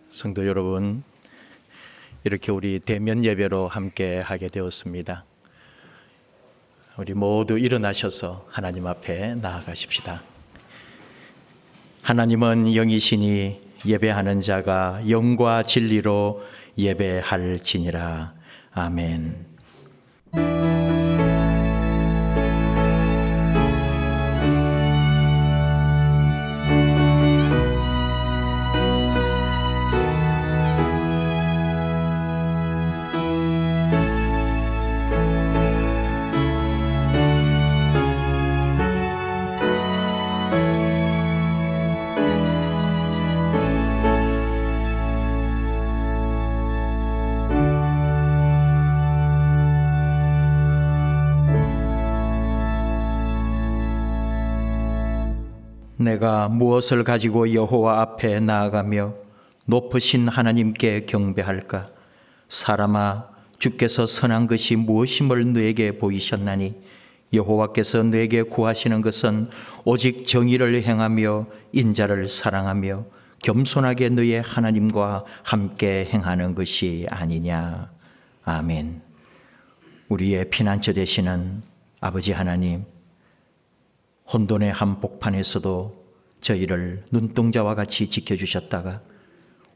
성도 여러분, 이렇게 우리 대면 예배로 함께 하게 되었습니다. 우리 모두 일어나셔서 하나님 앞에 나아가십시다. 하나님은 영이시니 예배하는 자가 영과 진리로 예배할지니라. 아멘. 내가 무엇을 가지고 여호와 앞에 나아가며 높으신 하나님께 경배할까? 사람아, 주께서 선한 것이 무엇임을 너에게 보이셨나니 여호와께서 너에게 구하시는 것은 오직 정의를 행하며 인자를 사랑하며 겸손하게 너의 하나님과 함께 행하는 것이 아니냐. 아멘. 우리의 피난처 되시는 아버지 하나님, 혼돈의 한복판에서도 저희를 눈동자와 같이 지켜주셨다가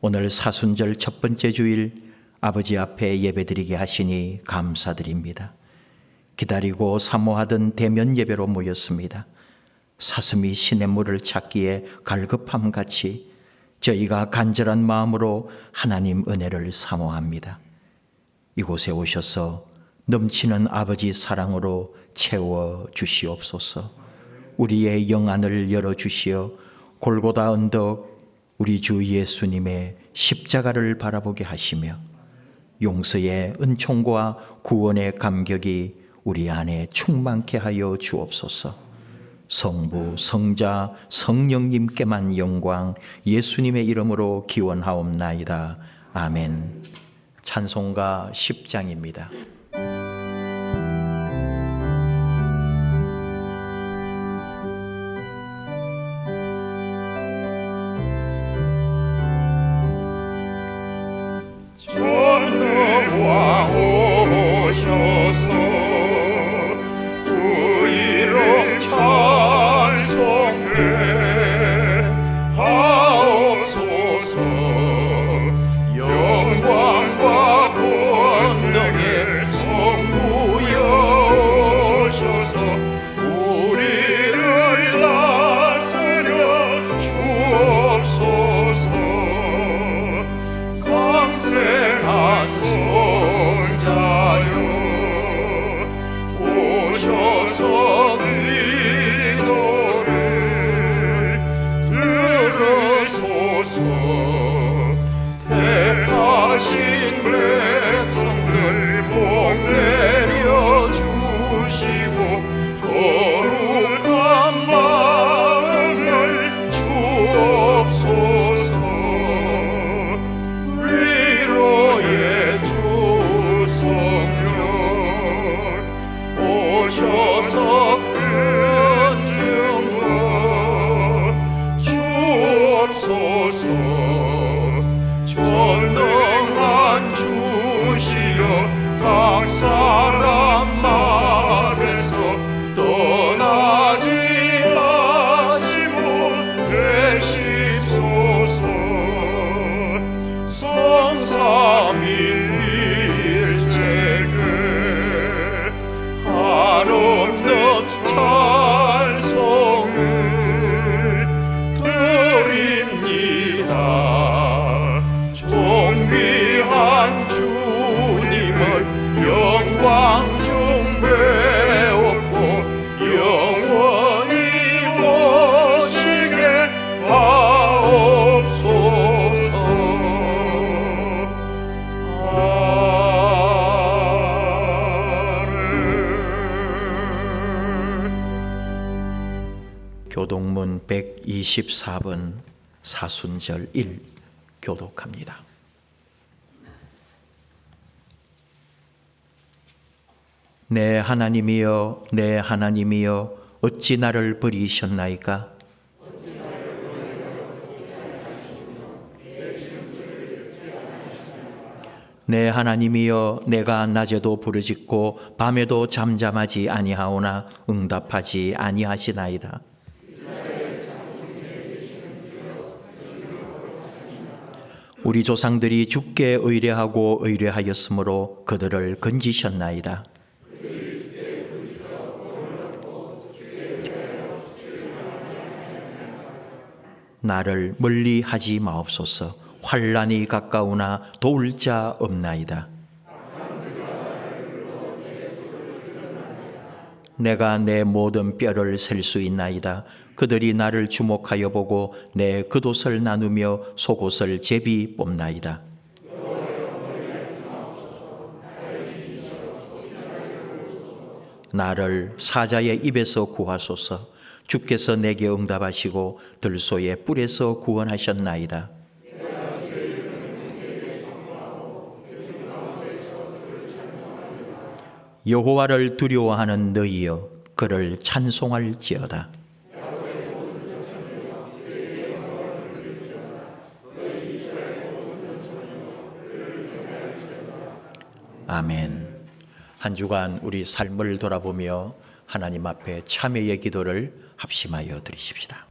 오늘 사순절 첫 번째 주일 아버지 앞에 예배드리게 하시니 감사드립니다. 기다리고 사모하던 대면 예배로 모였습니다. 사슴이 시냇물을 찾기에 갈급함같이 저희가 간절한 마음으로 하나님 은혜를 사모합니다. 이곳에 오셔서 넘치는 아버지 사랑으로 채워 주시옵소서. 우리의 영안을 열어주시어 골고다 언덕 우리 주 예수님의 십자가를 바라보게 하시며 용서의 은총과 구원의 감격이 우리 안에 충만케 하여 주옵소서. 성부, 성자, 성령님께만 영광, 예수님의 이름으로 기원하옵나이다. 아멘. 찬송가 10장입니다. 교동문 124번 사순절 1 교독합니다. 내 하나님이여, 내 하나님이여, 어찌 나를 버리셨나이까? 내 하나님이여, 내가 낮에도 부르짖고 밤에도 잠잠하지 아니하오나 응답하지 아니하시나이다. 우리 조상들이 주께 의뢰하고 의뢰하였으므로 그들을 건지셨나이다. 나를 멀리 하지 마옵소서. 환난이 가까우나 도울 자 없나이다. 내가 내 모든 뼈를 셀 수 있나이다. 그들이 나를 주목하여 보고 내 겉옷을 나누며 속옷을 제비 뽑나이다. 나를 사자의 입에서 구하소서. 주께서 내게 응답하시고 들소의 뿔에서 구원하셨나이다. 여호와를 두려워하는 너희여, 그를 찬송할지어다. 아멘. 한 주간 우리 삶을 돌아보며 하나님 앞에 참회의 기도를 합심하여 드리십시다.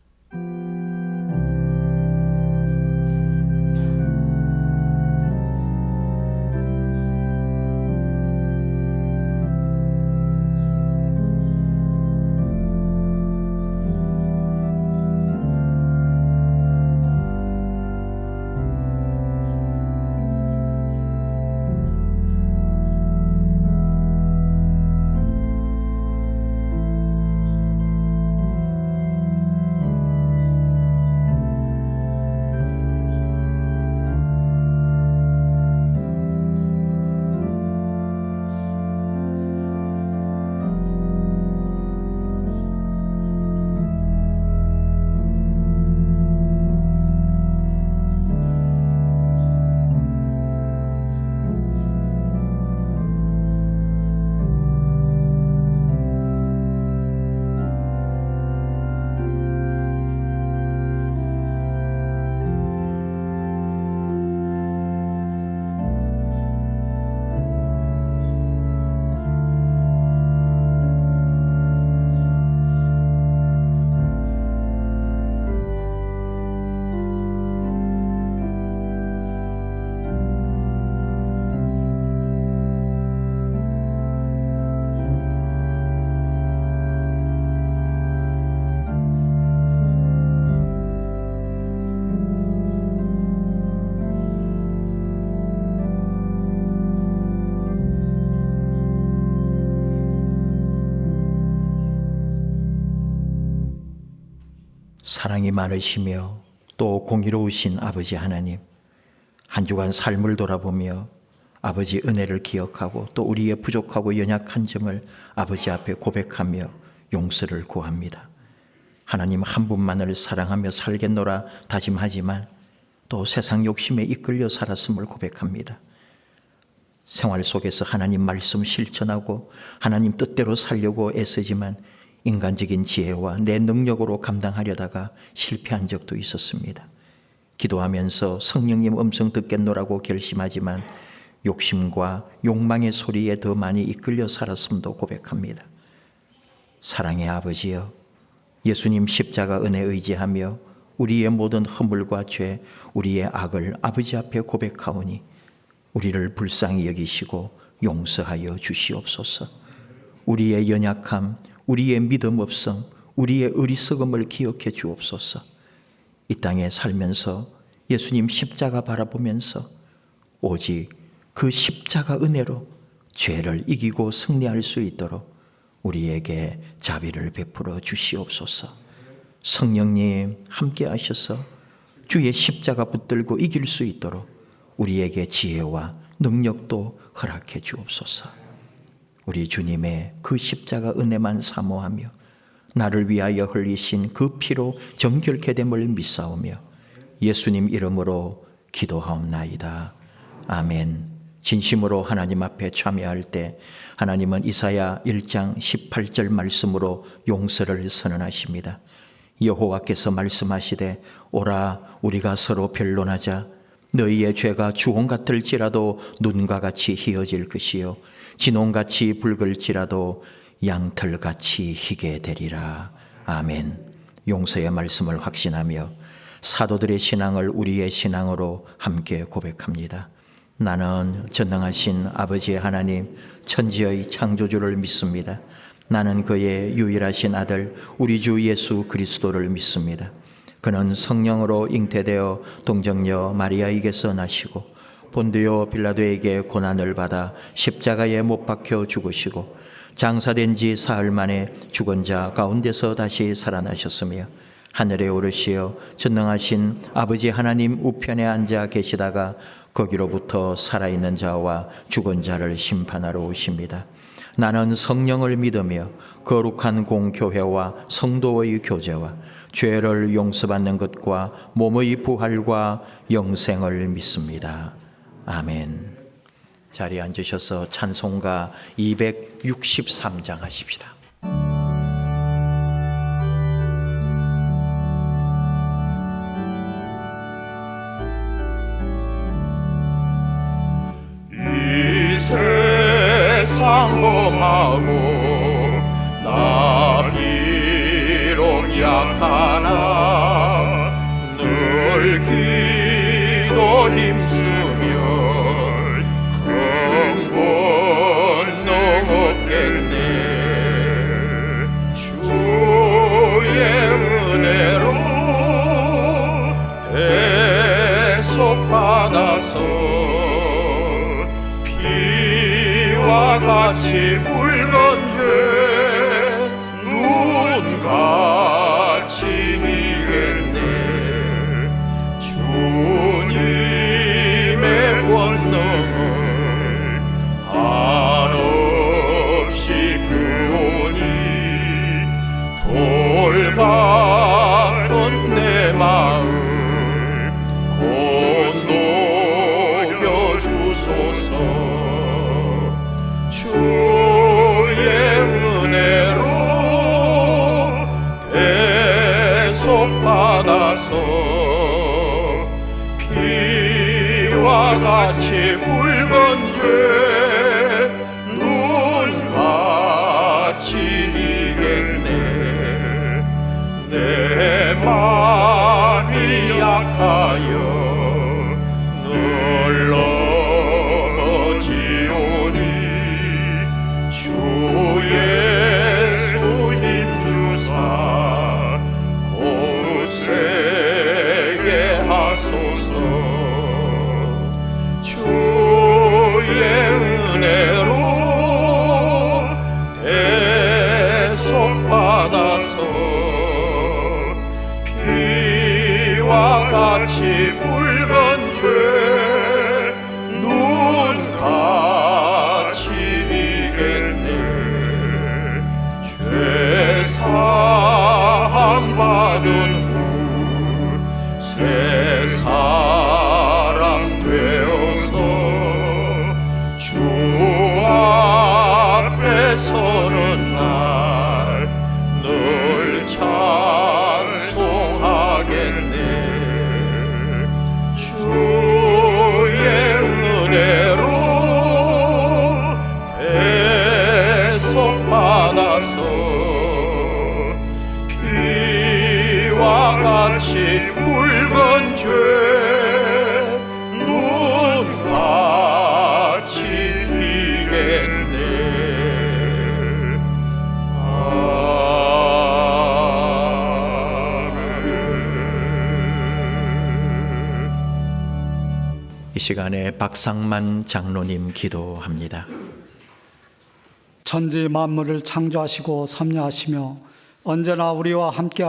사랑이 많으시며 또 공의로우신 아버지 하나님, 한 주간 삶을 돌아보며 아버지 은혜를 기억하고 또 우리의 부족하고 연약한 점을 아버지 앞에 고백하며 용서를 구합니다. 하나님 한 분만을 사랑하며 살겠노라 다짐하지만 또 세상 욕심에 이끌려 살았음을 고백합니다. 생활 속에서 하나님 말씀 실천하고 하나님 뜻대로 살려고 애쓰지만 인간적인 지혜와 내 능력으로 감당하려다가 실패한 적도 있었습니다. 기도하면서 성령님 음성 듣겠노라고 결심하지만 욕심과 욕망의 소리에 더 많이 이끌려 살았음도 고백합니다. 사랑의 아버지여, 예수님 십자가 은혜 의지하며 우리의 모든 허물과 죄, 우리의 악을 아버지 앞에 고백하오니 우리를 불쌍히 여기시고 용서하여 주시옵소서. 우리의 연약함, 우리의 믿음 없음, 우리의 어리석음을 기억해 주옵소서. 이 땅에 살면서 예수님 십자가 바라보면서 오직 그 십자가 은혜로 죄를 이기고 승리할 수 있도록 우리에게 자비를 베풀어 주시옵소서. 성령님 함께 하셔서 주의 십자가 붙들고 이길 수 있도록 우리에게 지혜와 능력도 허락해 주옵소서. 우리 주님의 그 십자가 은혜만 사모하며 나를 위하여 흘리신 그 피로 정결케 됨을 믿사오며 예수님 이름으로 기도하옵나이다. 아멘. 진심으로 하나님 앞에 참여할 때 하나님은 이사야 1장 18절 말씀으로 용서를 선언하십니다. 여호와께서 말씀하시되 오라 우리가 서로 변론하자 너희의 죄가 주홍 같을지라도 눈과 같이 희어질 것이요 진홍같이 붉을지라도 양털같이 희게 되리라. 아멘. 용서의 말씀을 확신하며 사도들의 신앙을 우리의 신앙으로 함께 고백합니다. 나는 전능하신 아버지 하나님 천지의 창조주를 믿습니다. 나는 그의 유일하신 아들 우리 주 예수 그리스도를 믿습니다. 그는 성령으로 잉태되어 동정녀 마리아에게서 나시고 본디오 빌라도에게 고난을 받아 십자가에 못 박혀 죽으시고 장사된 지 사흘 만에 죽은 자 가운데서 다시 살아나셨으며 하늘에 오르시어 전능하신 아버지 하나님 우편에 앉아 계시다가 거기로부터 살아있는 자와 죽은 자를 심판하러 오십니다. 나는 성령을 믿으며 거룩한 공교회와 성도의 교제와 죄를 용서받는 것과 몸의 부활과 영생을 믿습니다. 아멘. 자리에 앉으셔서 찬송가 263장 하십시다. 이 세상 험하고 나 비록 약하나 늘 기도 힘쓰며 큰 권능 얻겠네. 주의 은혜로 대속받아서 피와 같이 붉은 죄 눈같이 이겠네. 주님의 권능을 한없이 그오니 돌같은 내 마음 곧 녹여주소서. 주의 은혜로 대속받아서 피와 같이 붉은 죄 눈같이 이겠네. 내 마음이 약하여 늘 넘어지오니 주 예수 힘주사 곧세게 하소서. 주의 은혜로 대속받아서 피와 같이 붉은 죄 눈같이 이겠네. 죄 사함 받은 후 새 사람 되어서 주 앞에 서는 날 늘 찬송하겠네. 주의 은혜로 대속받아서 피와 같이 붉은 죄 눈같이 이겠네. 이 시간에 박상만 장로님 기도합니다. 천지 만물을 창조하시고 섭리하시며 언제나 우리와 함께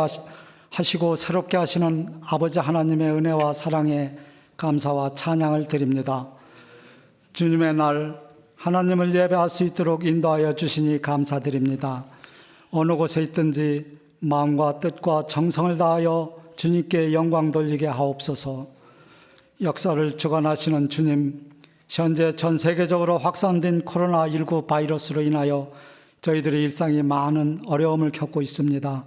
하시고 새롭게 하시는 아버지 하나님의 은혜와 사랑에 감사와 찬양을 드립니다. 주님의 날 하나님을 예배할 수 있도록 인도하여 주시니 감사드립니다. 어느 곳에 있든지 마음과 뜻과 정성을 다하여 주님께 영광 돌리게 하옵소서. 역사를 주관하시는 주님, 현재 전 세계적으로 확산된 코로나19 바이러스로 인하여 저희들의 일상이 많은 어려움을 겪고 있습니다.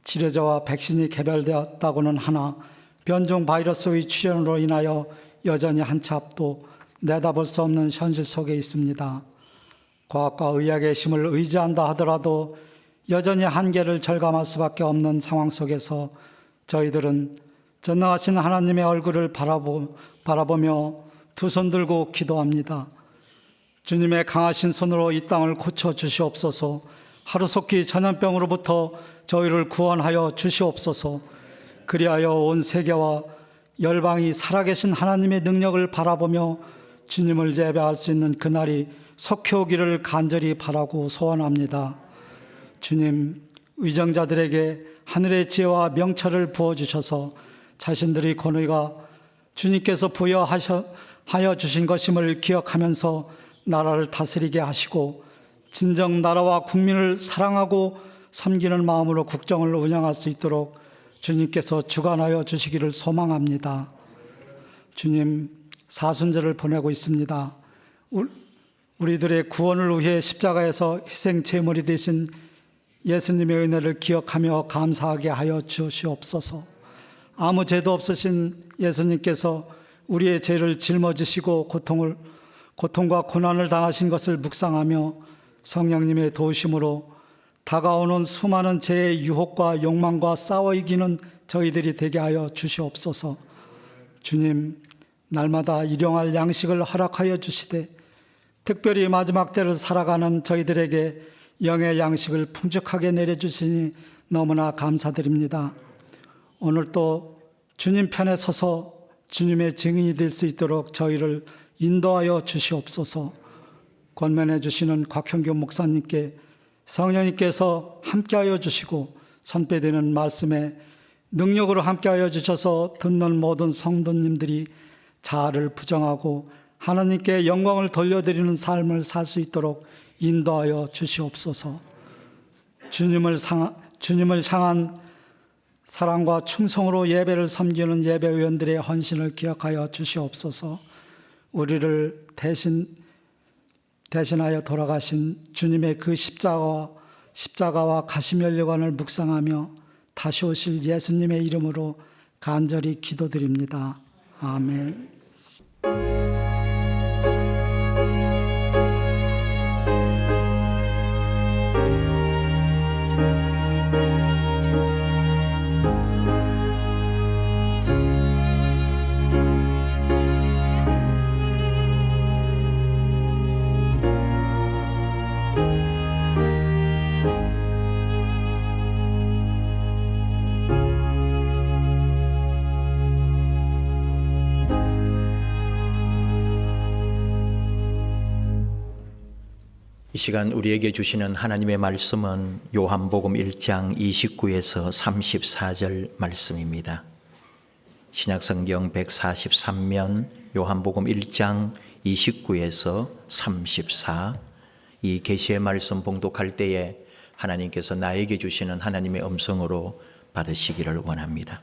치료제와 백신이 개발되었다고는 하나 변종 바이러스의 출현으로 인하여 여전히 한 치 앞도 내다볼 수 없는 현실 속에 있습니다. 과학과 의학의 힘을 의지한다 하더라도 여전히 한계를 절감할 수밖에 없는 상황 속에서 저희들은 전능하신 하나님의 얼굴을 바라보며 두 손 들고 기도합니다. 주님의 강하신 손으로 이 땅을 고쳐 주시옵소서. 하루속히 전염병으로부터 저희를 구원하여 주시옵소서. 그리하여 온 세계와 열방이 살아계신 하나님의 능력을 바라보며 주님을 예배할 수 있는 그날이 속히 오기를 간절히 바라고 소원합니다. 주님, 위정자들에게 하늘의 지혜와 명철을 부어주셔서 자신들의 권위가 주님께서 부여하여 주신 것임을 기억하면서 나라를 다스리게 하시고 진정 나라와 국민을 사랑하고 섬기는 마음으로 국정을 운영할 수 있도록 주님께서 주관하여 주시기를 소망합니다. 주님, 사순절을 보내고 있습니다. 우리들의 구원을 위해 십자가에서 희생 제물이 되신 예수님의 은혜를 기억하며 감사하게 하여 주시옵소서. 아무 죄도 없으신 예수님께서 우리의 죄를 짊어지시고 고통과 고난을 당하신 것을 묵상하며 성령님의 도우심으로 다가오는 수많은 죄의 유혹과 욕망과 싸워 이기는 저희들이 되게 하여 주시옵소서. 주님, 날마다 일용할 양식을 허락하여 주시되 특별히 마지막 때를 살아가는 저희들에게 영의 양식을 풍족하게 내려주시니 너무나 감사드립니다. 오늘도 주님 편에 서서 주님의 증인이 될 수 있도록 저희를 인도하여 주시옵소서. 권면해 주시는 곽형규 목사님께 성령님께서 함께하여 주시고 선배되는 말씀에 능력으로 함께하여 주셔서 듣는 모든 성도님들이 자아를 부정하고 하나님께 영광을 돌려드리는 삶을 살 수 있도록 인도하여 주시옵소서. 주님을 향한 사랑과 충성으로 예배를 섬기는 예배위원들의 헌신을 기억하여 주시옵소서. 우리를 대신하여 돌아가신 주님의 그 십자가와 가시면류관을 묵상하며 다시 오실 예수님의 이름으로 간절히 기도드립니다. 아멘. 이 시간 우리에게 주시는 하나님의 말씀은 요한복음 1장 29에서 34절 말씀입니다. 신약성경 143면 요한복음 1장 29에서 34, 이 계시의 말씀 봉독할 때에 하나님께서 나에게 주시는 하나님의 음성으로 받으시기를 원합니다.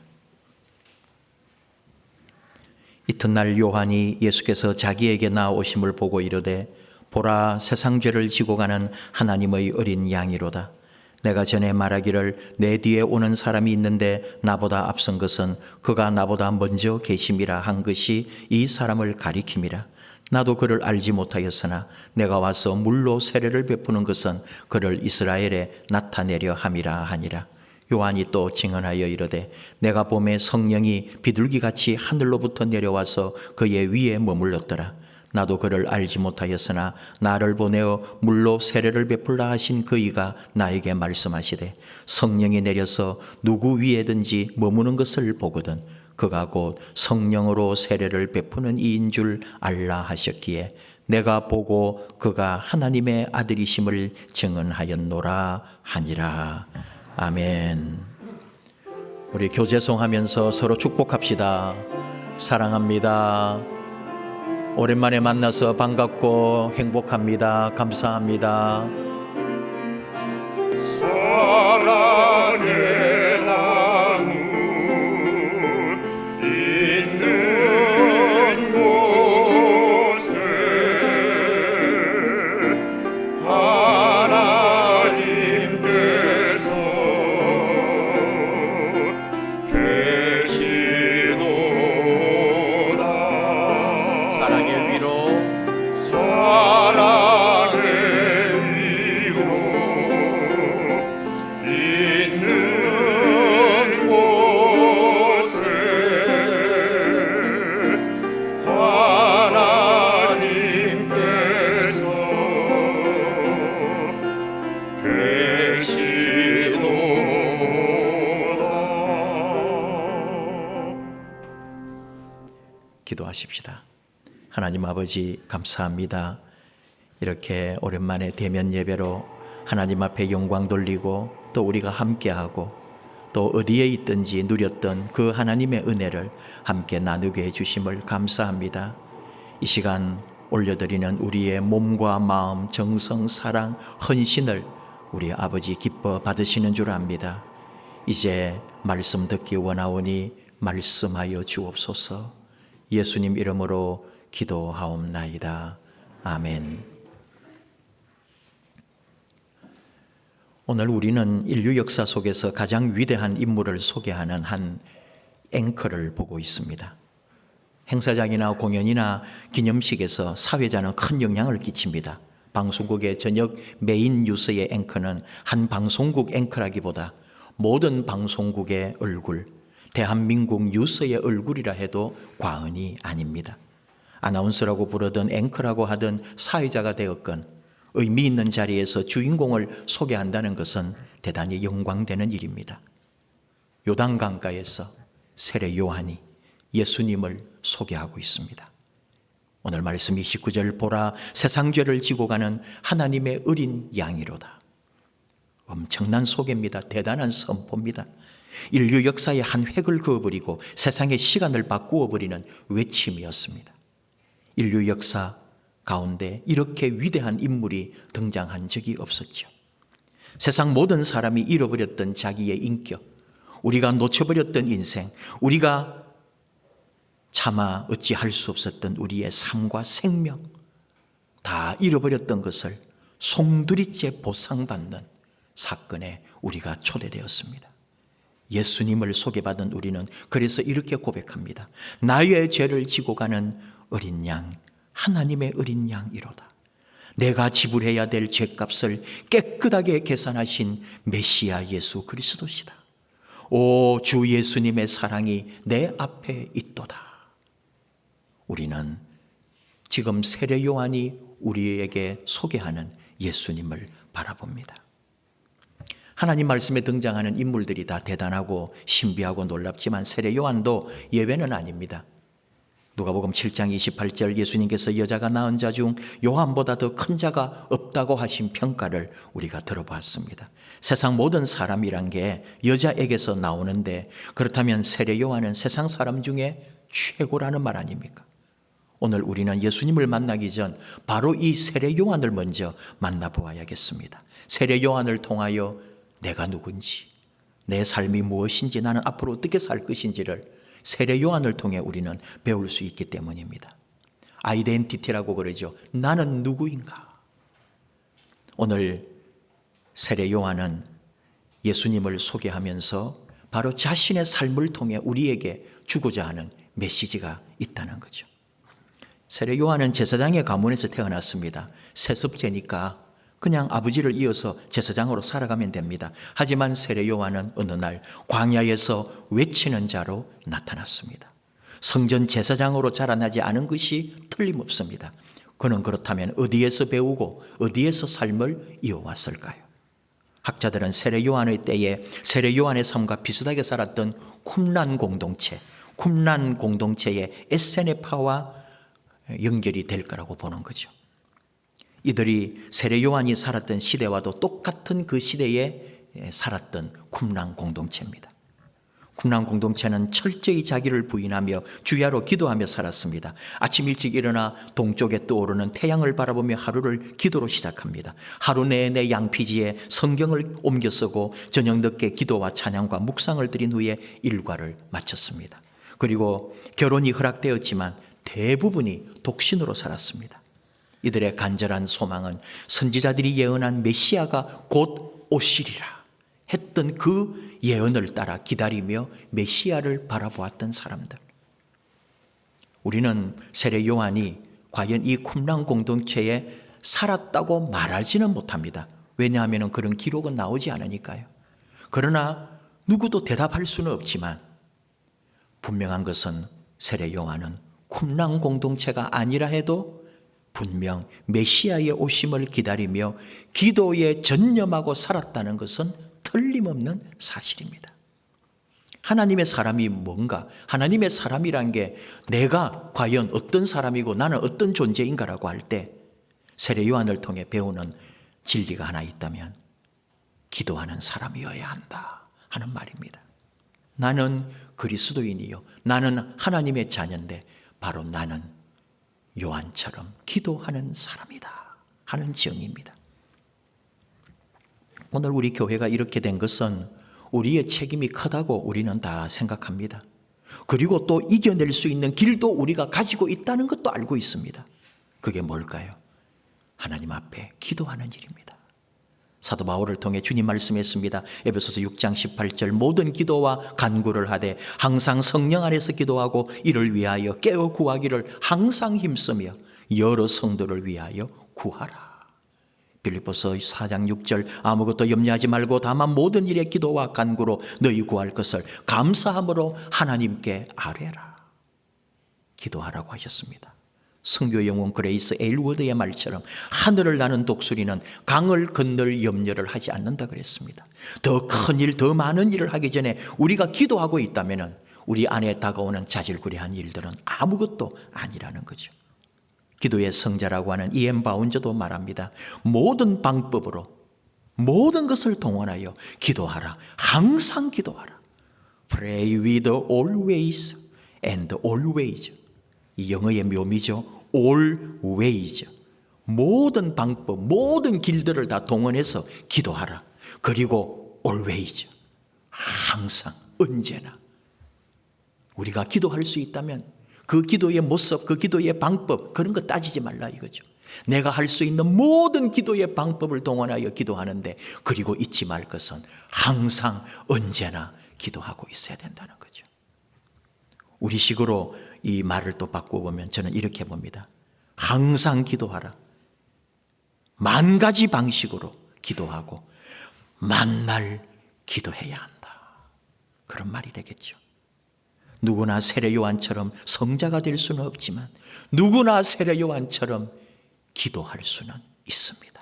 이튿날 요한이 예수께서 자기에게 나오심을 보고 이르되 보라, 세상 죄를 지고 가는 하나님의 어린 양이로다. 내가 전에 말하기를 내 뒤에 오는 사람이 있는데 나보다 앞선 것은 그가 나보다 먼저 계심이라 한 것이 이 사람을 가리킴이라. 나도 그를 알지 못하였으나 내가 와서 물로 세례를 베푸는 것은 그를 이스라엘에 나타내려 함이라 하니라. 요한이 또 증언하여 이르되 내가 보매 성령이 비둘기같이 하늘로부터 내려와서 그의 위에 머물렀더라. 나도 그를 알지 못하였으나 나를 보내어 물로 세례를 베풀라 하신 그이가 나에게 말씀하시되 성령이 내려서 누구 위에든지 머무는 것을 보거든 그가 곧 성령으로 세례를 베푸는 이인 줄 알라 하셨기에 내가 보고 그가 하나님의 아들이심을 증언하였노라 하니라. 아멘. 우리 교제송하면서 서로 축복합시다. 사랑합니다. 오랜만에 만나서 반갑고 행복합니다. 감사합니다. 사랑의 나무 있는 곳에 하나님께서 계시도다. 기도하십시다. 하나님 아버지 감사합니다. 이렇게 오랜만에 대면 예배로 하나님 앞에 영광 돌리고 또 우리가 함께하고 또 어디에 있든지 누렸던 그 하나님의 은혜를 함께 나누게 해주심을 감사합니다. 이 시간 올려드리는 우리의 몸과 마음, 정성, 사랑, 헌신을 우리 아버지 기뻐 받으시는 줄 압니다. 이제 말씀 듣기 원하오니 말씀하여 주옵소서. 예수님 이름으로 기도하옵나이다. 아멘. 오늘 우리는 인류 역사 속에서 가장 위대한 인물을 소개하는 한 앵커를 보고 있습니다. 행사장이나 공연이나 기념식에서 사회자는 큰 영향을 끼칩니다. 방송국의 저녁 메인 뉴스의 앵커는 한 방송국 앵커라기보다 모든 방송국의 얼굴, 대한민국 뉴스의 얼굴이라 해도 과언이 아닙니다. 아나운서라고 부르든 앵커라고 하든 사회자가 되었건 의미 있는 자리에서 주인공을 소개한다는 것은 대단히 영광되는 일입니다. 요단강가에서 세례 요한이 예수님을 소개하고 있습니다. 오늘 말씀 29절 보라 세상 죄를 지고 가는 하나님의 어린 양이로다. 엄청난 소개입니다. 대단한 선포입니다. 인류 역사의 한 획을 그어버리고 세상의 시간을 바꾸어버리는 외침이었습니다. 인류 역사 가운데 이렇게 위대한 인물이 등장한 적이 없었죠. 세상 모든 사람이 잃어버렸던 자기의 인격, 우리가 놓쳐버렸던 인생, 우리가 차마 어찌할 수 없었던 우리의 삶과 생명 다 잃어버렸던 것을 송두리째 보상받는 사건에 우리가 초대되었습니다. 예수님을 소개받은 우리는 그래서 이렇게 고백합니다. 나의 죄를 지고 가는 어린 양, 하나님의 어린 양이로다. 내가 지불해야 될 죄값을 깨끗하게 계산하신 메시아 예수 그리스도시다. 오, 주 예수님의 사랑이 내 앞에 있도다. 우리는 지금 세례 요한이 우리에게 소개하는 예수님을 바라봅니다. 하나님 말씀에 등장하는 인물들이 다 대단하고 신비하고 놀랍지만 세례 요한도 예외는 아닙니다. 누가복음 7장 28절 예수님께서 여자가 낳은 자 중 요한보다 더 큰 자가 없다고 하신 평가를 우리가 들어봤습니다. 세상 모든 사람이란 게 여자에게서 나오는데 그렇다면 세례 요한은 세상 사람 중에 최고라는 말 아닙니까? 오늘 우리는 예수님을 만나기 전 바로 이 세례 요한을 먼저 만나보아야겠습니다. 세례 요한을 통하여 내가 누군지, 내 삶이 무엇인지, 나는 앞으로 어떻게 살 것인지를 세례 요한을 통해 우리는 배울 수 있기 때문입니다. 아이덴티티라고 그러죠. 나는 누구인가? 오늘 세례 요한은 예수님을 소개하면서 바로 자신의 삶을 통해 우리에게 주고자 하는 메시지가 있다는 거죠. 세례 요한은 제사장의 가문에서 태어났습니다. 세습제니까 그냥 아버지를 이어서 제사장으로 살아가면 됩니다. 하지만 세례 요한은 어느 날 광야에서 외치는 자로 나타났습니다. 성전 제사장으로 자라나지 않은 것이 틀림없습니다. 그는 그렇다면 어디에서 배우고 어디에서 삶을 이어왔을까요? 학자들은 세례 요한의 때에 세례 요한의 삶과 비슷하게 살았던 쿰란 공동체의 에세네파와 연결이 될 거라고 보는 거죠. 이들이 세례 요한이 살았던 시대와도 똑같은 그 시대에 살았던 쿰란 공동체입니다. 쿰란 공동체는 철저히 자기를 부인하며 주야로 기도하며 살았습니다. 아침 일찍 일어나 동쪽에 떠오르는 태양을 바라보며 하루를 기도로 시작합니다. 하루 내내 양피지에 성경을 옮겨 쓰고 저녁 늦게 기도와 찬양과 묵상을 드린 후에 일과를 마쳤습니다. 그리고 결혼이 허락되었지만 대부분이 독신으로 살았습니다. 이들의 간절한 소망은 선지자들이 예언한 메시아가 곧 오시리라 했던 그 예언을 따라 기다리며 메시아를 바라보았던 사람들. 우리는 세례 요한이 과연 이 쿰란 공동체에 살았다고 말하지는 못합니다. 왜냐하면 그런 기록은 나오지 않으니까요. 그러나 누구도 대답할 수는 없지만 분명한 것은 세례 요한은 쿰란 공동체가 아니라 해도 분명 메시아의 오심을 기다리며 기도에 전념하고 살았다는 것은 틀림없는 사실입니다. 하나님의 사람이 뭔가, 하나님의 사람이란 게 내가 과연 어떤 사람이고 나는 어떤 존재인가라고 할 때 세례 요한을 통해 배우는 진리가 하나 있다면 기도하는 사람이어야 한다 하는 말입니다. 나는 그리스도인이요, 나는 하나님의 자녀인데 바로 나는 요한처럼 기도하는 사람이다 하는 증입니다. 오늘 우리 교회가 이렇게 된 것은 우리의 책임이 크다고 우리는 다 생각합니다. 그리고 또 이겨낼 수 있는 길도 우리가 가지고 있다는 것도 알고 있습니다. 그게 뭘까요? 하나님 앞에 기도하는 일입니다. 사도 바울을 통해 주님 말씀했습니다. 에베소서 6장 18절 모든 기도와 간구를 하되 항상 성령 안에서 기도하고 이를 위하여 깨어 구하기를 항상 힘쓰며 여러 성도를 위하여 구하라. 빌립보서 4장 6절 아무것도 염려하지 말고 다만 모든 일에 기도와 간구로 너희 구할 것을 감사함으로 하나님께 아뢰라. 기도하라고 하셨습니다. 선교 영웅 그레이스 에일워드의 말처럼 하늘을 나는 독수리는 강을 건널 염려를 하지 않는다 그랬습니다. 더 큰 일, 더 많은 일을 하기 전에 우리가 기도하고 있다면 우리 안에 다가오는 자질구레한 일들은 아무것도 아니라는 거죠. 기도의 성자라고 하는 E.M. 바운저도 말합니다. 모든 방법으로 모든 것을 동원하여 기도하라. 항상 기도하라. Pray with always and always. 이 영어의 묘미죠. always. 모든 방법, 모든 길들을 다 동원해서 기도하라. 그리고 always. 항상, 언제나. 우리가 기도할 수 있다면 그 기도의 모습, 그 기도의 방법, 그런 거 따지지 말라 이거죠. 내가 할 수 있는 모든 기도의 방법을 동원하여 기도하는데, 그리고 잊지 말 것은 항상 언제나 기도하고 있어야 된다는 거죠. 우리식으로 이 말을 또 바꿔보면 저는 이렇게 봅니다. 항상 기도하라. 만 가지 방식으로 기도하고 만날 기도해야 한다. 그런 말이 되겠죠. 누구나 세례 요한처럼 성자가 될 수는 없지만 누구나 세례 요한처럼 기도할 수는 있습니다.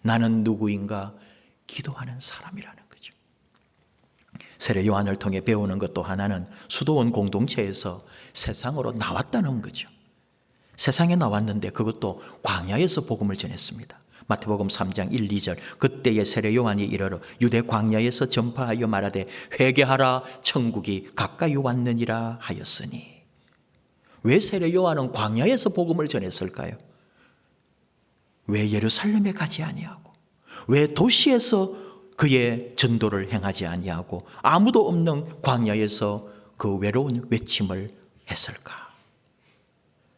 나는 누구인가? 기도하는 사람이라는 거죠. 세례 요한을 통해 배우는 것 또 하나는 수도원 공동체에서 세상으로 나왔다는 거죠. 세상에 나왔는데 그것도 광야에서 복음을 전했습니다. 마태복음 3장 1, 2절 그때의 세례 요한이 이르러 유대 광야에서 전파하여 말하되 회개하라 천국이 가까이 왔느니라 하였으니. 왜 세례 요한은 광야에서 복음을 전했을까요? 왜 예루살렘에 가지 아니하고 왜 도시에서 그의 전도를 행하지 아니하고 아무도 없는 광야에서 그 외로운 외침을 했을까?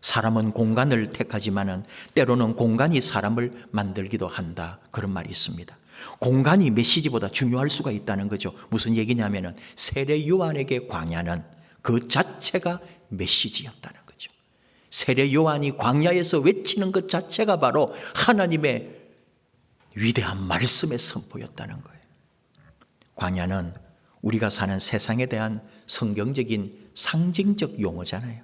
사람은 공간을 택하지만은 때로는 공간이 사람을 만들기도 한다. 그런 말이 있습니다. 공간이 메시지보다 중요할 수가 있다는 거죠. 무슨 얘기냐면은 세례 요한에게 광야는 그 자체가 메시지였다는 거죠. 세례 요한이 광야에서 외치는 것 자체가 바로 하나님의 위대한 말씀의 선포였다는 거예요. 광야는 우리가 사는 세상에 대한 성경적인 상징적 용어잖아요.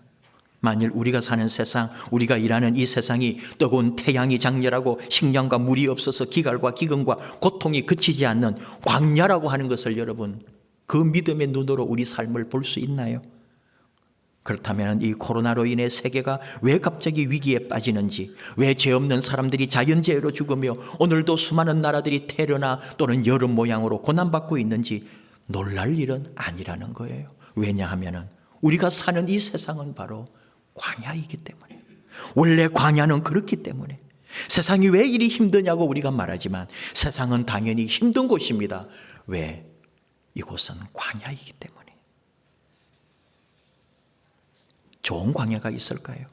만일 우리가 사는 세상, 우리가 일하는 이 세상이 뜨거운 태양이 장렬하고 식량과 물이 없어서 기갈과 기근과 고통이 그치지 않는 광야라고 하는 것을 여러분 그 믿음의 눈으로 우리 삶을 볼 수 있나요? 그렇다면 이 코로나로 인해 세계가 왜 갑자기 위기에 빠지는지, 왜 죄 없는 사람들이 자연재해로 죽으며 오늘도 수많은 나라들이 테러나 또는 여름 모양으로 고난받고 있는지 놀랄 일은 아니라는 거예요. 왜냐하면 우리가 사는 이 세상은 바로 광야이기 때문에, 원래 광야는 그렇기 때문에 세상이 왜 이리 힘드냐고 우리가 말하지만 세상은 당연히 힘든 곳입니다. 왜? 이곳은 광야이기 때문에. 좋은 광야가 있을까요?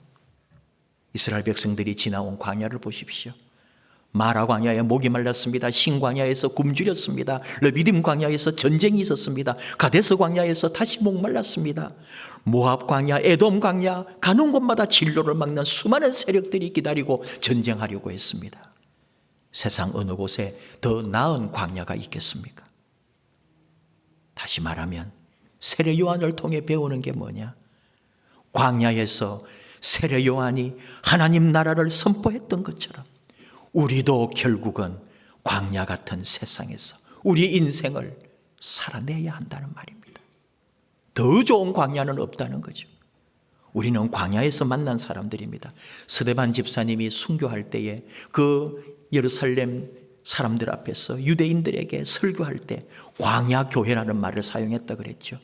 이스라엘 백성들이 지나온 광야를 보십시오. 마라 광야에 목이 말랐습니다. 신 광야에서 굶주렸습니다. 르비딤 광야에서 전쟁이 있었습니다. 가데스 광야에서 다시 목 말랐습니다. 모압 광야, 에돔 광야, 가는 곳마다 진로를 막는 수많은 세력들이 기다리고 전쟁하려고 했습니다. 세상 어느 곳에 더 나은 광야가 있겠습니까? 다시 말하면 세례 요한을 통해 배우는 게 뭐냐? 광야에서 세례 요한이 하나님 나라를 선포했던 것처럼 우리도 결국은 광야 같은 세상에서 우리 인생을 살아내야 한다는 말입니다. 더 좋은 광야는 없다는 거죠. 우리는 광야에서 만난 사람들입니다. 스데반 집사님이 순교할 때에 그 예루살렘 사람들 앞에서 유대인들에게 설교할 때 광야 교회라는 말을 사용했다 그랬죠.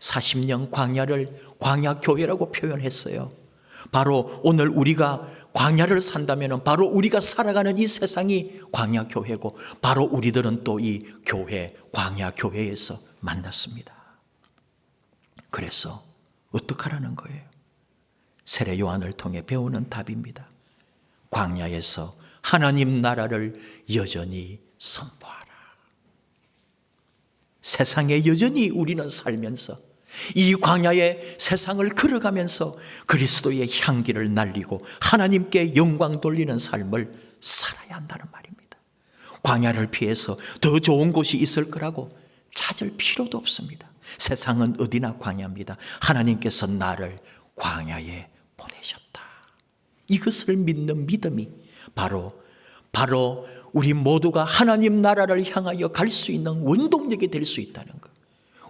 40년 광야를 광야 교회라고 표현했어요. 바로 오늘 우리가 광야를 산다면 바로 우리가 살아가는 이 세상이 광야 교회고, 바로 우리들은 또 이 교회, 광야 교회에서 만났습니다. 그래서 어떡하라는 거예요? 세례 요한을 통해 배우는 답입니다. 광야에서 하나님 나라를 여전히 선포하라. 세상에 여전히 우리는 살면서 이 광야의 세상을 걸어가면서 그리스도의 향기를 날리고 하나님께 영광 돌리는 삶을 살아야 한다는 말입니다. 광야를 피해서 더 좋은 곳이 있을 거라고 찾을 필요도 없습니다. 세상은 어디나 광야입니다. 하나님께서 나를 광야에 보내셨다. 이것을 믿는 믿음이 바로 우리 모두가 하나님 나라를 향하여 갈 수 있는 원동력이 될 수 있다는 것.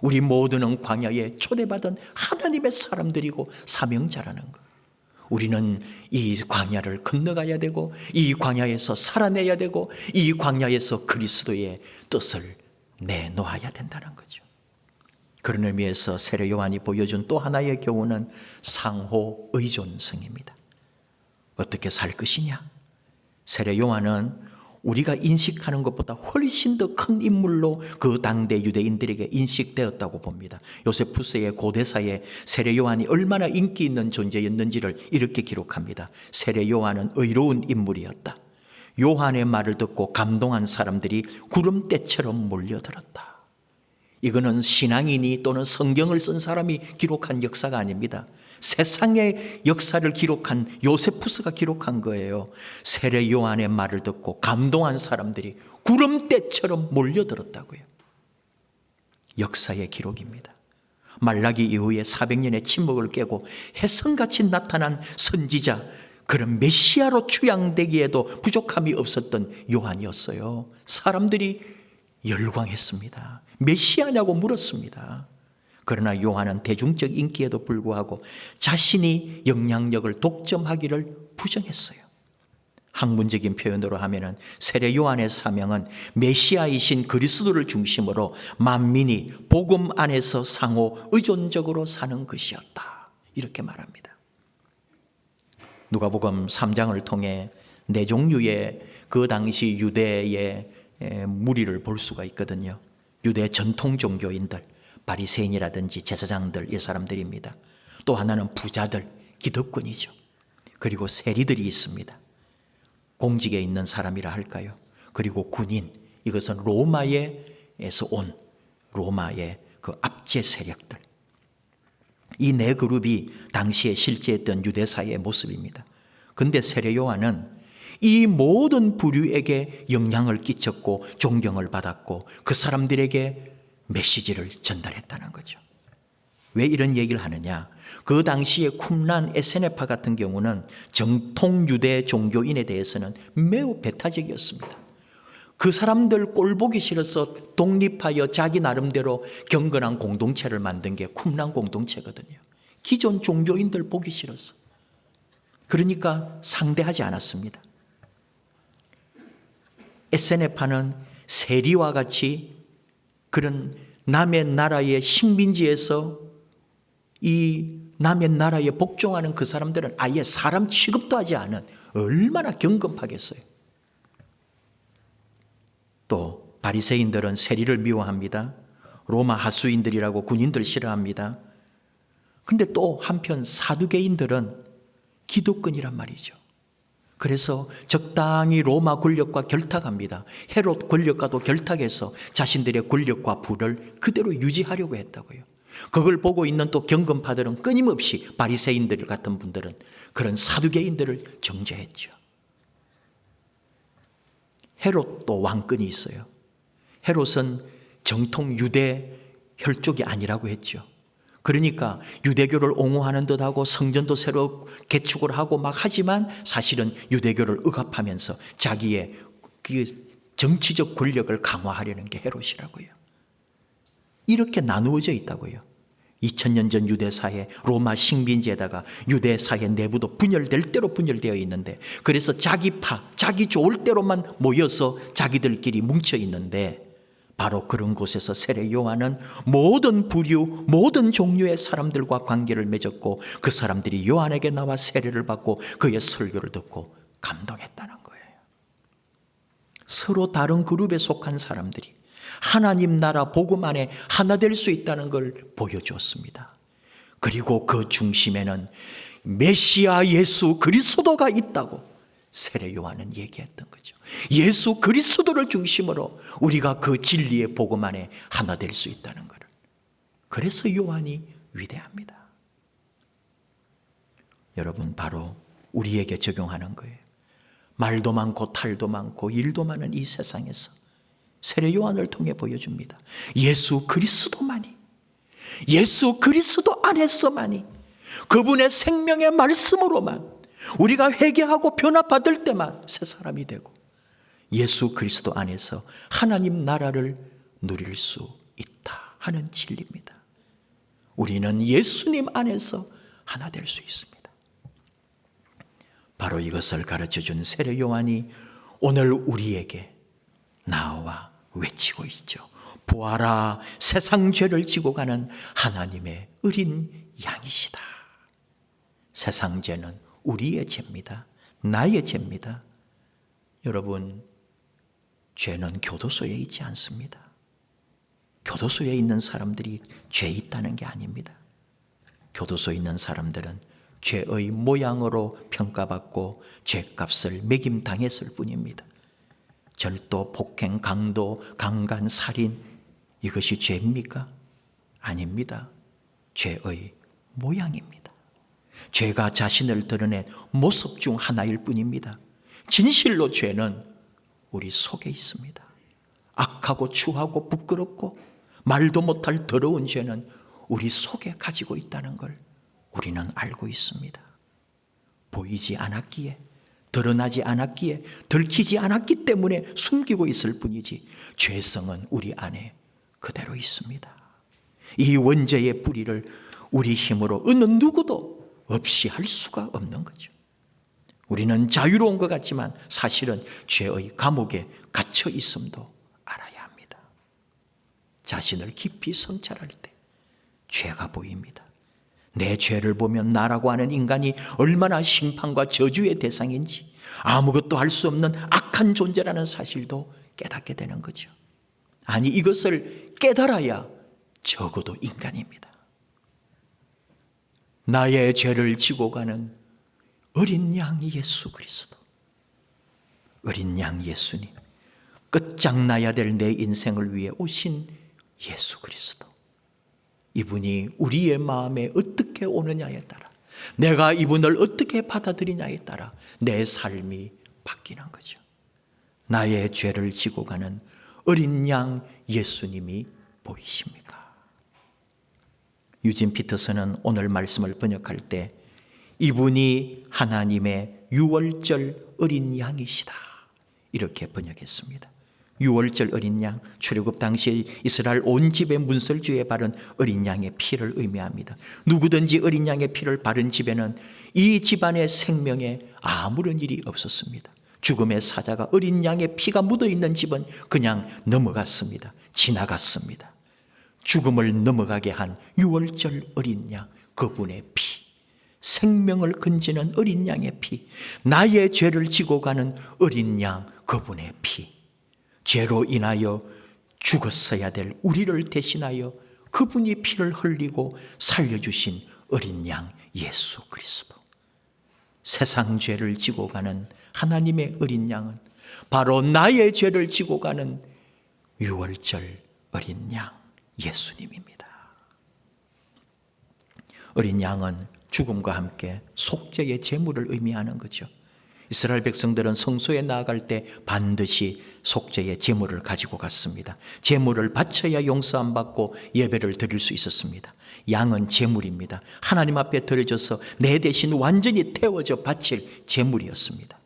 우리 모두는 광야에 초대받은 하나님의 사람들이고 사명자라는 것. 우리는 이 광야를 건너가야 되고, 이 광야에서 살아내야 되고, 이 광야에서 그리스도의 뜻을 내놓아야 된다는 거죠. 그런 의미에서 세례 요한이 보여준 또 하나의 교훈은 상호 의존성입니다. 어떻게 살 것이냐? 세례 요한은 우리가 인식하는 것보다 훨씬 더 큰 인물로 그 당대 유대인들에게 인식되었다고 봅니다. 요세푸스의 고대사에 세례 요한이 얼마나 인기 있는 존재였는지를 이렇게 기록합니다. 세례 요한은 의로운 인물이었다. 요한의 말을 듣고 감동한 사람들이 구름대처럼 몰려들었다. 이거는 신앙인이 또는 성경을 쓴 사람이 기록한 역사가 아닙니다. 세상의 역사를 기록한 요세푸스가 기록한 거예요. 세례 요한의 말을 듣고 감동한 사람들이 구름대처럼 몰려들었다고요. 역사의 기록입니다. 말라기 이후에 400년의 침묵을 깨고 혜성같이 나타난 선지자, 그런 메시아로 추양되기에도 부족함이 없었던 요한이었어요. 사람들이 열광했습니다. 메시아냐고 물었습니다. 그러나 요한은 대중적 인기에도 불구하고 자신이 영향력을 독점하기를 부정했어요. 학문적인 표현으로 하면은 세례 요한의 사명은 메시아이신 그리스도를 중심으로 만민이 복음 안에서 상호 의존적으로 사는 것이었다. 이렇게 말합니다. 누가복음 3장을 통해 네 종류의 그 당시 유대의 무리를 볼 수가 있거든요. 유대 전통 종교인들, 바리새인이라든지 제사장들, 이 사람들입니다. 또 하나는 부자들, 기득권이죠. 그리고 세리들이 있습니다. 공직에 있는 사람이라 할까요? 그리고 군인, 이것은 로마에서 온 로마의 그 압제 세력들. 이 네 그룹이 당시에 실제했던 유대사의 모습입니다. 그런데 세례 요한은 이 모든 부류에게 영향을 끼쳤고 존경을 받았고 그 사람들에게 메시지를 전달했다는 거죠. 왜 이런 얘기를 하느냐? 그 당시에 쿰란 에세네파 같은 경우는 정통 유대 종교인에 대해서는 매우 배타적이었습니다. 그 사람들 꼴보기 싫어서 독립하여 자기 나름대로 경건한 공동체를 만든 게 쿰란 공동체거든요. 기존 종교인들 보기 싫었어. 그러니까 상대하지 않았습니다. 에세네파는 세리와 같이 그런 남의 나라의 식민지에서 이 남의 나라에 복종하는 그 사람들은 아예 사람 취급도 하지 않은, 얼마나 경건하겠어요. 또 바리새인들은 세리를 미워합니다. 로마 하수인들이라고 군인들 싫어합니다. 근데 또 한편 사두개인들은 기득권이란 말이죠. 그래서 적당히 로마 권력과 결탁합니다. 헤롯 권력과도 결탁해서 자신들의 권력과 부를 그대로 유지하려고 했다고요. 그걸 보고 있는 또 경건파들은 끊임없이 바리새인들 같은 분들은 그런 사두개인들을 정죄했죠. 헤롯도 왕권이 있어요. 헤롯은 정통 유대 혈족이 아니라고 했죠. 그러니까 유대교를 옹호하는 듯하고 성전도 새로 개축을 하고 막 하지만 사실은 유대교를 억압하면서 자기의 그 정치적 권력을 강화하려는 게 헤롯이라고요. 이렇게 나누어져 있다고요. 2000년 전 유대사회 로마 식민지에다가 유대사회 내부도 분열될 대로 분열되어 있는데, 그래서 자기파, 자기 좋을 대로만 모여서 자기들끼리 뭉쳐 있는데, 바로 그런 곳에서 세례 요한은 모든 부류, 모든 종류의 사람들과 관계를 맺었고, 그 사람들이 요한에게 나와 세례를 받고 그의 설교를 듣고 감동했다는 거예요. 서로 다른 그룹에 속한 사람들이 하나님 나라 복음 안에 하나 될 수 있다는 걸 보여주었습니다. 그리고 그 중심에는 메시아 예수 그리스도가 있다고 세례 요한은 얘기했던 거죠. 예수 그리스도를 중심으로 우리가 그 진리의 복음 안에 하나 될 수 있다는 것을. 그래서 요한이 위대합니다. 여러분, 바로 우리에게 적용하는 거예요. 말도 많고 탈도 많고 일도 많은 이 세상에서 세례 요한을 통해 보여줍니다. 예수 그리스도만이, 예수 그리스도 안에서만이, 그분의 생명의 말씀으로만 우리가 회개하고 변화받을 때만 새 사람이 되고, 예수 그리스도 안에서 하나님 나라를 누릴 수 있다 하는 진리입니다. 우리는 예수님 안에서 하나 될 수 있습니다. 바로 이것을 가르쳐준 세례 요한이 오늘 우리에게 나와 외치고 있죠. 보아라, 세상 죄를 지고 가는 하나님의 어린 양이시다. 세상 죄는 우리의 죄입니다. 나의 죄입니다. 여러분, 죄는 교도소에 있지 않습니다. 교도소에 있는 사람들이 죄 있다는 게 아닙니다. 교도소에 있는 사람들은 죄의 모양으로 평가받고 죄값을 매김당했을 뿐입니다. 절도, 폭행, 강도, 강간, 살인, 이것이 죄입니까? 아닙니다. 죄의 모양입니다. 죄가 자신을 드러낸 모습 중 하나일 뿐입니다. 진실로 죄는 우리 속에 있습니다. 악하고 추하고 부끄럽고 말도 못할 더러운 죄는 우리 속에 가지고 있다는 걸 우리는 알고 있습니다. 보이지 않았기에, 드러나지 않았기에, 들키지 않았기 때문에 숨기고 있을 뿐이지, 죄성은 우리 안에 그대로 있습니다. 이 원죄의 뿌리를 우리 힘으로 어느 누구도 없이 할 수가 없는 거죠. 우리는 자유로운 것 같지만 사실은 죄의 감옥에 갇혀 있음도 알아야 합니다. 자신을 깊이 성찰할 때 죄가 보입니다. 내 죄를 보면 나라고 하는 인간이 얼마나 심판과 저주의 대상인지, 아무것도 할 수 없는 악한 존재라는 사실도 깨닫게 되는 거죠. 아니, 이것을 깨달아야 적어도 인간입니다. 나의 죄를 지고 가는 어린 양 예수 그리스도, 어린 양 예수님, 끝장나야 될 내 인생을 위해 오신 예수 그리스도, 이분이 우리의 마음에 어떻게 오느냐에 따라, 내가 이분을 어떻게 받아들이냐에 따라 내 삶이 바뀌는 거죠. 나의 죄를 지고 가는 어린 양 예수님이 보이십니까? 유진 피터슨은 오늘 말씀을 번역할 때 이분이 하나님의 유월절 어린 양이시다, 이렇게 번역했습니다. 유월절 어린 양, 출애굽 당시 이스라엘 온 집의 문설주에 바른 어린 양의 피를 의미합니다. 누구든지 어린 양의 피를 바른 집에는 이 집안의 생명에 아무런 일이 없었습니다. 죽음의 사자가 어린 양의 피가 묻어있는 집은 그냥 넘어갔습니다. 지나갔습니다. 죽음을 넘어가게 한 유월절 어린 양, 그분의 피, 생명을 건지는 어린 양의 피, 나의 죄를 지고 가는 어린 양, 그분의 피, 죄로 인하여 죽었어야 될 우리를 대신하여 그분이 피를 흘리고 살려주신 어린 양 예수 그리스도. 세상 죄를 지고 가는 하나님의 어린 양은 바로 나의 죄를 지고 가는 유월절 어린 양 예수님입니다. 어린 양은 죽음과 함께 속죄의 제물을 의미하는 거죠. 이스라엘 백성들은 성소에 나아갈 때 반드시 속죄의 제물을 가지고 갔습니다. 제물을 바쳐야 용서함 받고 예배를 드릴 수 있었습니다. 양은 제물입니다. 하나님 앞에 드려져서 내 대신 완전히 태워져 바칠 제물이었습니다.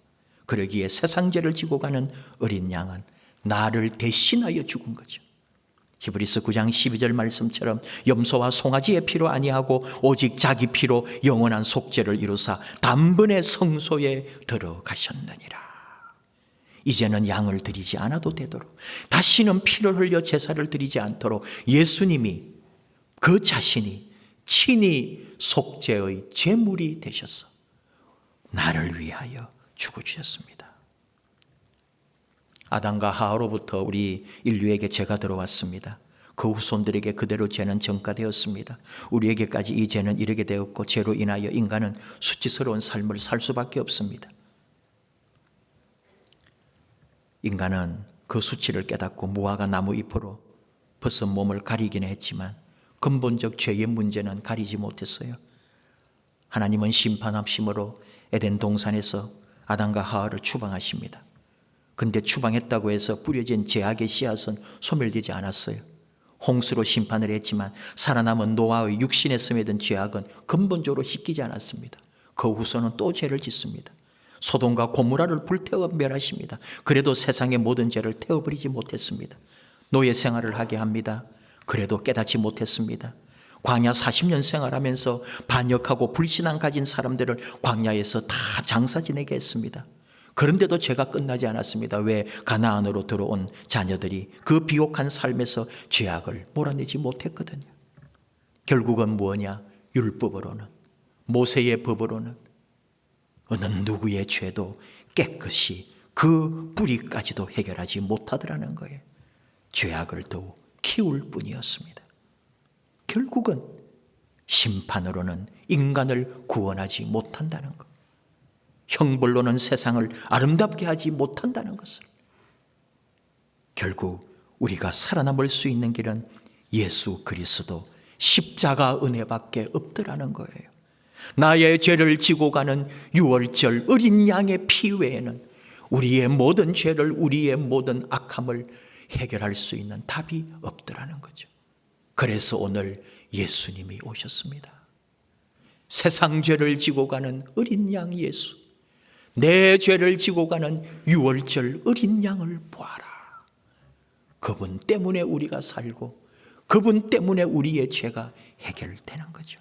그러기에 세상 죄를 지고 가는 어린 양은 나를 대신하여 죽은 거죠. 히브리서 9장 12절 말씀처럼 염소와 송아지의 피로 아니하고 오직 자기 피로 영원한 속죄를 이루사 단번에 성소에 들어가셨느니라. 이제는 양을 드리지 않아도 되도록, 다시는 피를 흘려 제사를 드리지 않도록 예수님이 그 자신이 친히 속죄의 제물이 되셔서 나를 위하여 죽어주셨습니다. 아담과 하와로부터 우리 인류에게 죄가 들어왔습니다. 그 후손들에게 그대로 죄는 전가되었습니다. 우리에게까지 이 죄는 이르게 되었고, 죄로 인하여 인간은 수치스러운 삶을 살 수밖에 없습니다. 인간은 그 수치를 깨닫고 무화과 나무 잎으로 벗은 몸을 가리기는 했지만 근본적 죄의 문제는 가리지 못했어요. 하나님은 심판하심으로 에덴 동산에서 아담과 하와를 추방하십니다. 근데 추방했다고 해서 뿌려진 죄악의 씨앗은 소멸되지 않았어요. 홍수로 심판을 했지만 살아남은 노아의 육신에 스며든 죄악은 근본적으로 씻기지 않았습니다. 그 후손은 또 죄를 짓습니다. 소돔과 고모라를 불태워 멸하십니다. 그래도 세상의 모든 죄를 태워버리지 못했습니다. 노예 생활을 하게 합니다. 그래도 깨닫지 못했습니다. 광야 40년 생활하면서 반역하고 불신앙 가진 사람들을 광야에서 다 장사 지내게 했습니다. 그런데도 죄가 끝나지 않았습니다. 왜? 가나안으로 들어온 자녀들이 그 비옥한 삶에서 죄악을 몰아내지 못했거든요. 결국은 뭐냐? 율법으로는, 모세의 법으로는 어느 누구의 죄도 깨끗이 그 뿌리까지도 해결하지 못하더라는 거예요. 죄악을 더욱 키울 뿐이었습니다. 결국은 심판으로는 인간을 구원하지 못한다는 것, 형벌로는 세상을 아름답게 하지 못한다는 것을, 결국 우리가 살아남을 수 있는 길은 예수 그리스도 십자가 은혜밖에 없더라는 거예요. 나의 죄를 지고 가는 유월절 어린 양의 피 외에는 우리의 모든 죄를, 우리의 모든 악함을 해결할 수 있는 답이 없더라는 거죠. 그래서 오늘 예수님이 오셨습니다. 세상 죄를 지고 가는 어린 양 예수, 내 죄를 지고 가는 유월절 어린 양을 보아라. 그분 때문에 우리가 살고 그분 때문에 우리의 죄가 해결되는 거죠.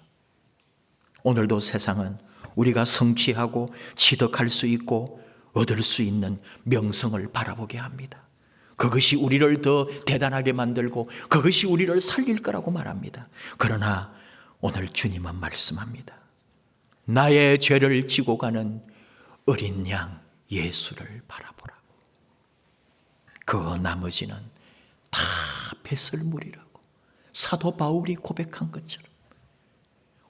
오늘도 세상은 우리가 성취하고 취득할 수 있고 얻을 수 있는 명성을 바라보게 합니다. 그것이 우리를 더 대단하게 만들고 그것이 우리를 살릴 거라고 말합니다. 그러나 오늘 주님은 말씀합니다. 나의 죄를 지고 가는 어린 양 예수를 바라보라. 그 나머지는 다 배설물이라고 사도 바울이 고백한 것처럼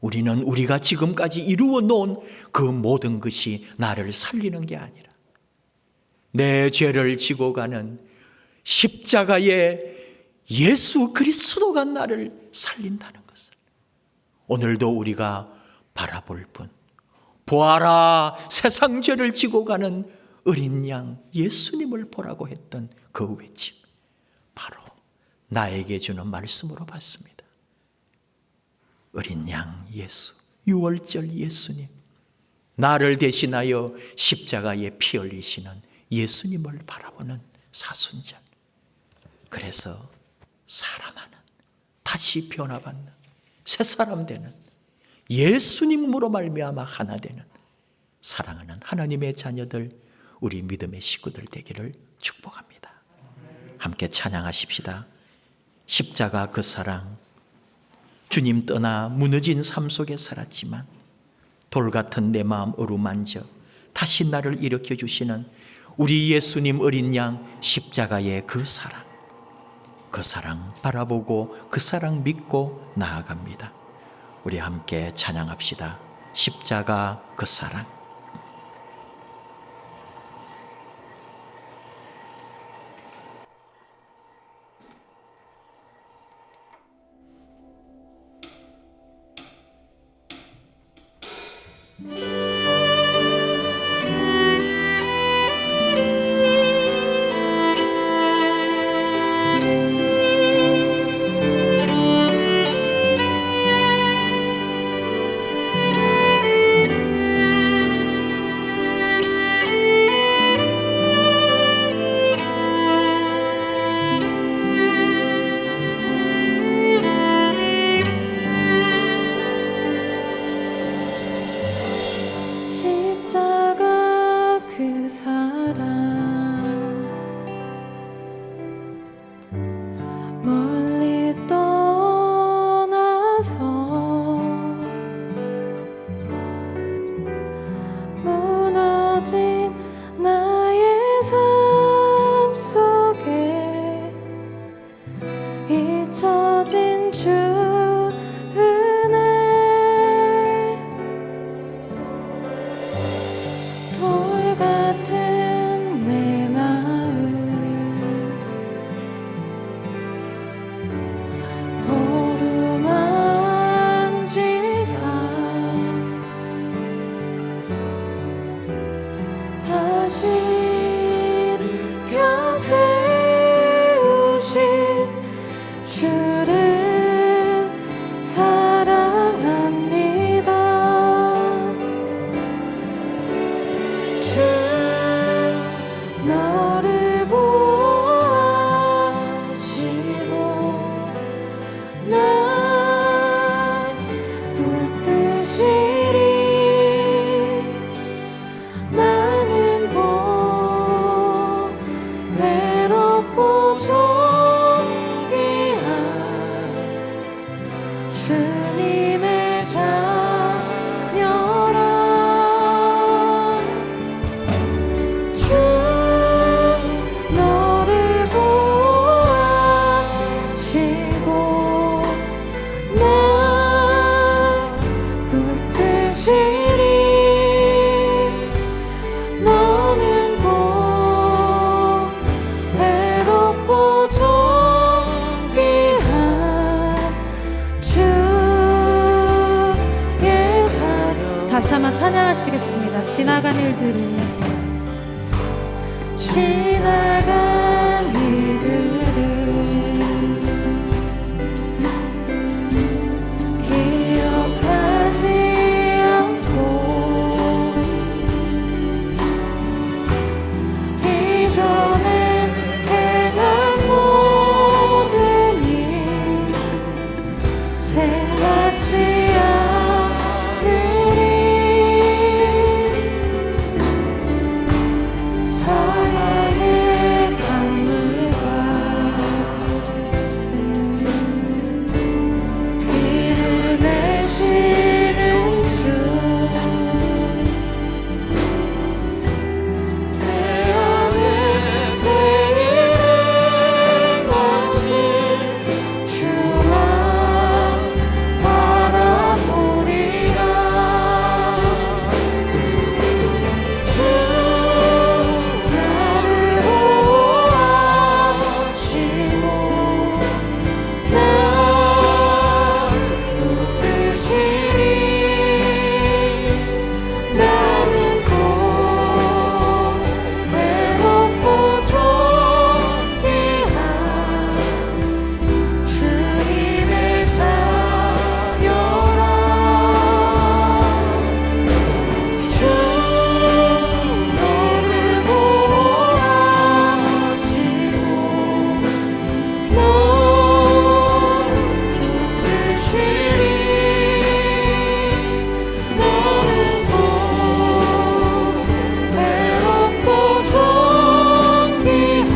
우리는 우리가 지금까지 이루어 놓은 그 모든 것이 나를 살리는 게 아니라 내 죄를 지고 가는 십자가의 예수 그리스도가 나를 살린다는 것을 오늘도 우리가 바라볼 뿐, 보아라 세상 죄를 지고 가는 어린 양 예수님을 보라고 했던 그 외침, 바로 나에게 주는 말씀으로 봤습니다. 어린 양 예수, 유월절 예수님, 나를 대신하여 십자가에 피 흘리시는 예수님을 바라보는 사순절. 그래서 살아나는, 다시 변화받는, 새 사람 되는, 예수님으로 말미암아 하나 되는 사랑하는 하나님의 자녀들, 우리 믿음의 식구들 되기를 축복합니다. 함께 찬양하십시다. 십자가 그 사랑, 주님 떠나 무너진 삶 속에 살았지만 돌 같은 내 마음 어루만져 다시 나를 일으켜 주시는 우리 예수님 어린 양 십자가의 그 사랑 바라보고 그 사랑 믿고 나아갑니다. 우리 함께 찬양합시다. 십자가 그 사랑. 잊혀진 나의 삶 속에 잊혀진 주 은혜 돌 같은 내 마음 어루만지사 다시 일으켜 세우신 주를 사랑합니다. 주 너를 보호하시고 날 붙드시리. 나는 외롭고 존귀한 주님의 자녀라. 주 너를 보호하시고 날 붙드시리. 너는 곧 외롭고 존귀한 주의 자녀. 다시 한번 찬양하시겠습니다. 지나간 일들을 지나간 일들을 기억하지 않고 이전에 행한 모든 일 생각지 않으리. 사랑의 강물과 피를 내시는 주 내 안에 생일에 가신 주만 바라보리라. 주 나를 보호하시고 날 붙드시리. 나는 곧 외롭고 존귀한 주님의 자녀라. 주 너를 보호하시고 널 붙드시리. 너는 곧 외롭고 존귀한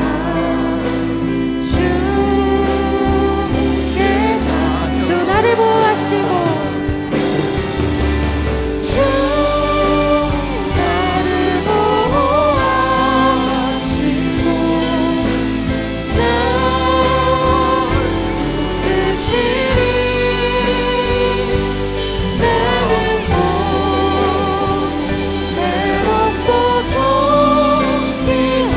주의 자녀. 주 나를 보호하시고 주 나를 보호하시고 날 붙드시리. 나는 곧 외롭고 존귀한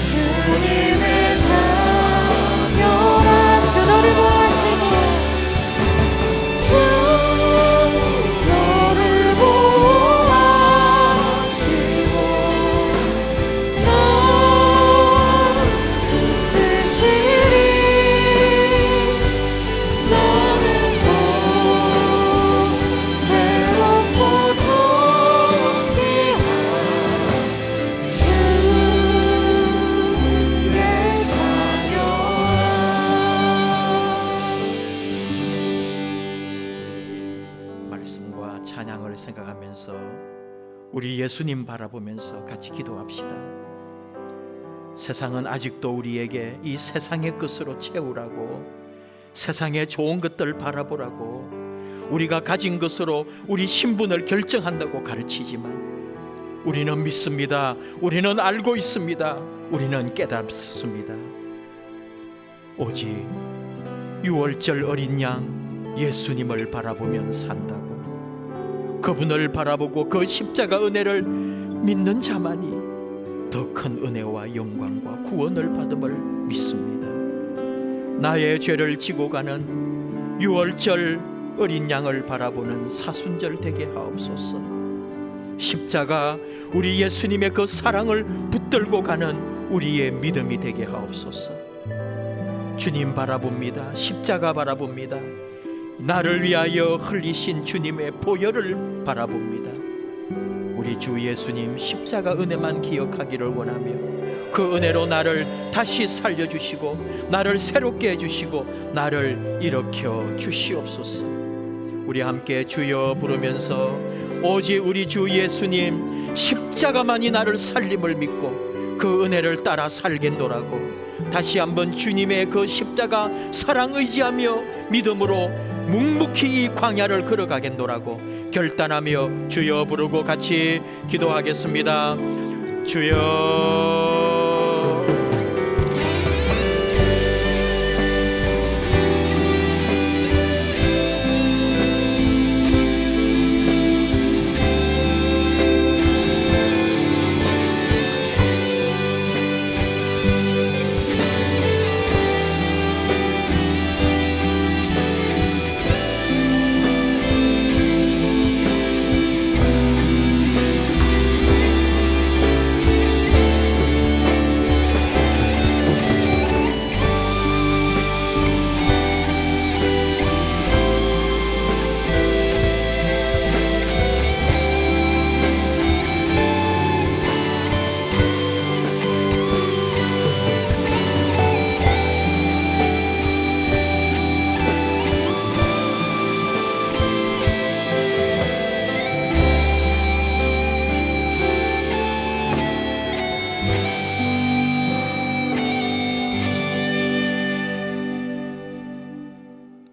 주님의 자녀라. 주 너를 보호하시고 주 너를 보호하시고 날 붙드시리. 너는 곧 외롭고 존귀한 주의 자녀라. 말씀과 찬양을 생각하면서 우리 예수님 바라보면서 같이 기도합시다. 세상은 아직도 우리에게 이 세상의 것으로 채우라고, 세상의 좋은 것들 바라보라고, 우리가 가진 것으로 우리 신분을 결정한다고 가르치지만 우리는 믿습니다. 우리는 알고 있습니다. 우리는 깨닫습니다. 오직 유월절 어린 양 예수님을 바라보면 산다고, 그분을 바라보고 그 십자가 은혜를 믿는 자만이 더 큰 은혜와 영광과 구원을 받음을 믿습니다. 나의 죄를 지고 가는 유월절 어린 양을 바라보는 사순절 되게 하옵소서. 십자가 우리 예수님의 그 사랑을 붙들고 가는 우리의 믿음이 되게 하옵소서. 주님 바라봅니다. 십자가 바라봅니다. 나를 위하여 흘리신 주님의 보혈을 바라봅니다. 우리 주 예수님 십자가 은혜만 기억하기를 원하며 그 은혜로 나를 다시 살려주시고 나를 새롭게 해주시고 나를 일으켜 주시옵소서. 우리 함께 주여 부르면서 오직 우리 주 예수님 십자가만이 나를 살림을 믿고 그 은혜를 따라 살겠노라고 다시 한번 주님의 그 십자가 사랑 의지하며 믿음으로 묵묵히 이 광야를 걸어가겠노라고 결단하며 주여 부르고 같이 기도하겠습니다. 주여.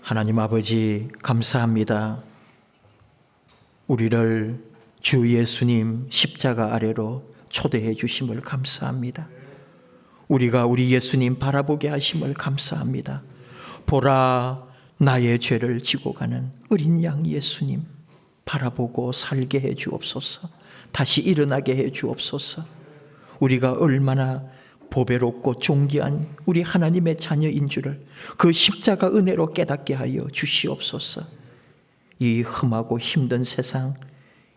하나님 아버지 감사합니다. 우리를 주 예수님 십자가 아래로 초대해 주심을 감사합니다. 우리가 우리 예수님 바라보게 하심을 감사합니다. 보라, 나의 죄를 지고 가는 어린 양 예수님 바라보고 살게 해 주옵소서. 다시 일어나게 해 주옵소서. 우리가 얼마나 보배롭고 존귀한 우리 하나님의 자녀인 줄을 그 십자가 은혜로 깨닫게 하여 주시옵소서. 이 험하고 힘든 세상,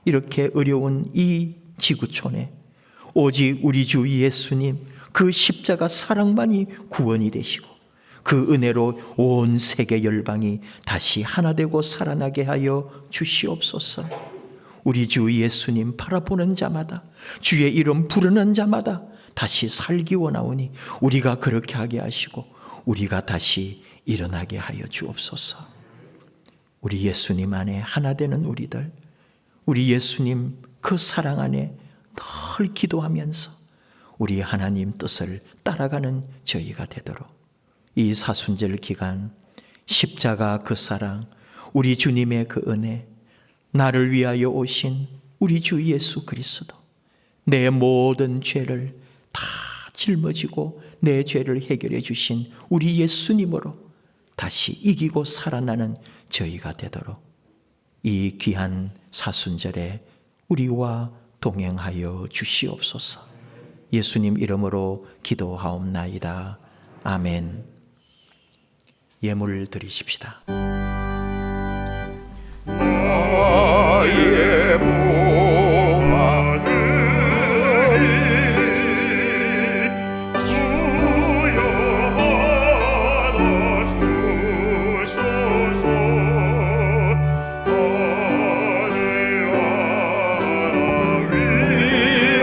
이렇게 어려운 이 지구촌에 오직 우리 주 예수님 그 십자가 사랑만이 구원이 되시고 그 은혜로 온 세계 열방이 다시 하나 되고 살아나게 하여 주시옵소서. 우리 주 예수님 바라보는 자마다, 주의 이름 부르는 자마다 다시 살기 원하오니 우리가 그렇게 하게 하시고 우리가 다시 일어나게 하여 주옵소서. 우리 예수님 안에 하나 되는 우리들, 우리 예수님 그 사랑 안에 늘 기도하면서 우리 하나님 뜻을 따라가는 저희가 되도록 이 사순절 기간 십자가 그 사랑, 우리 주님의 그 은혜, 나를 위하여 오신 우리 주 예수 그리스도, 내 모든 죄를 다 짊어지고 내 죄를 해결해 주신 우리 예수님으로 다시 이기고 살아나는 저희가 되도록 이 귀한 사순절에 우리와 동행하여 주시옵소서. 예수님 이름으로 기도하옵나이다. 아멘. 예물 드리십시다. 나의 몸아들이 주여 받아주소서. 하늘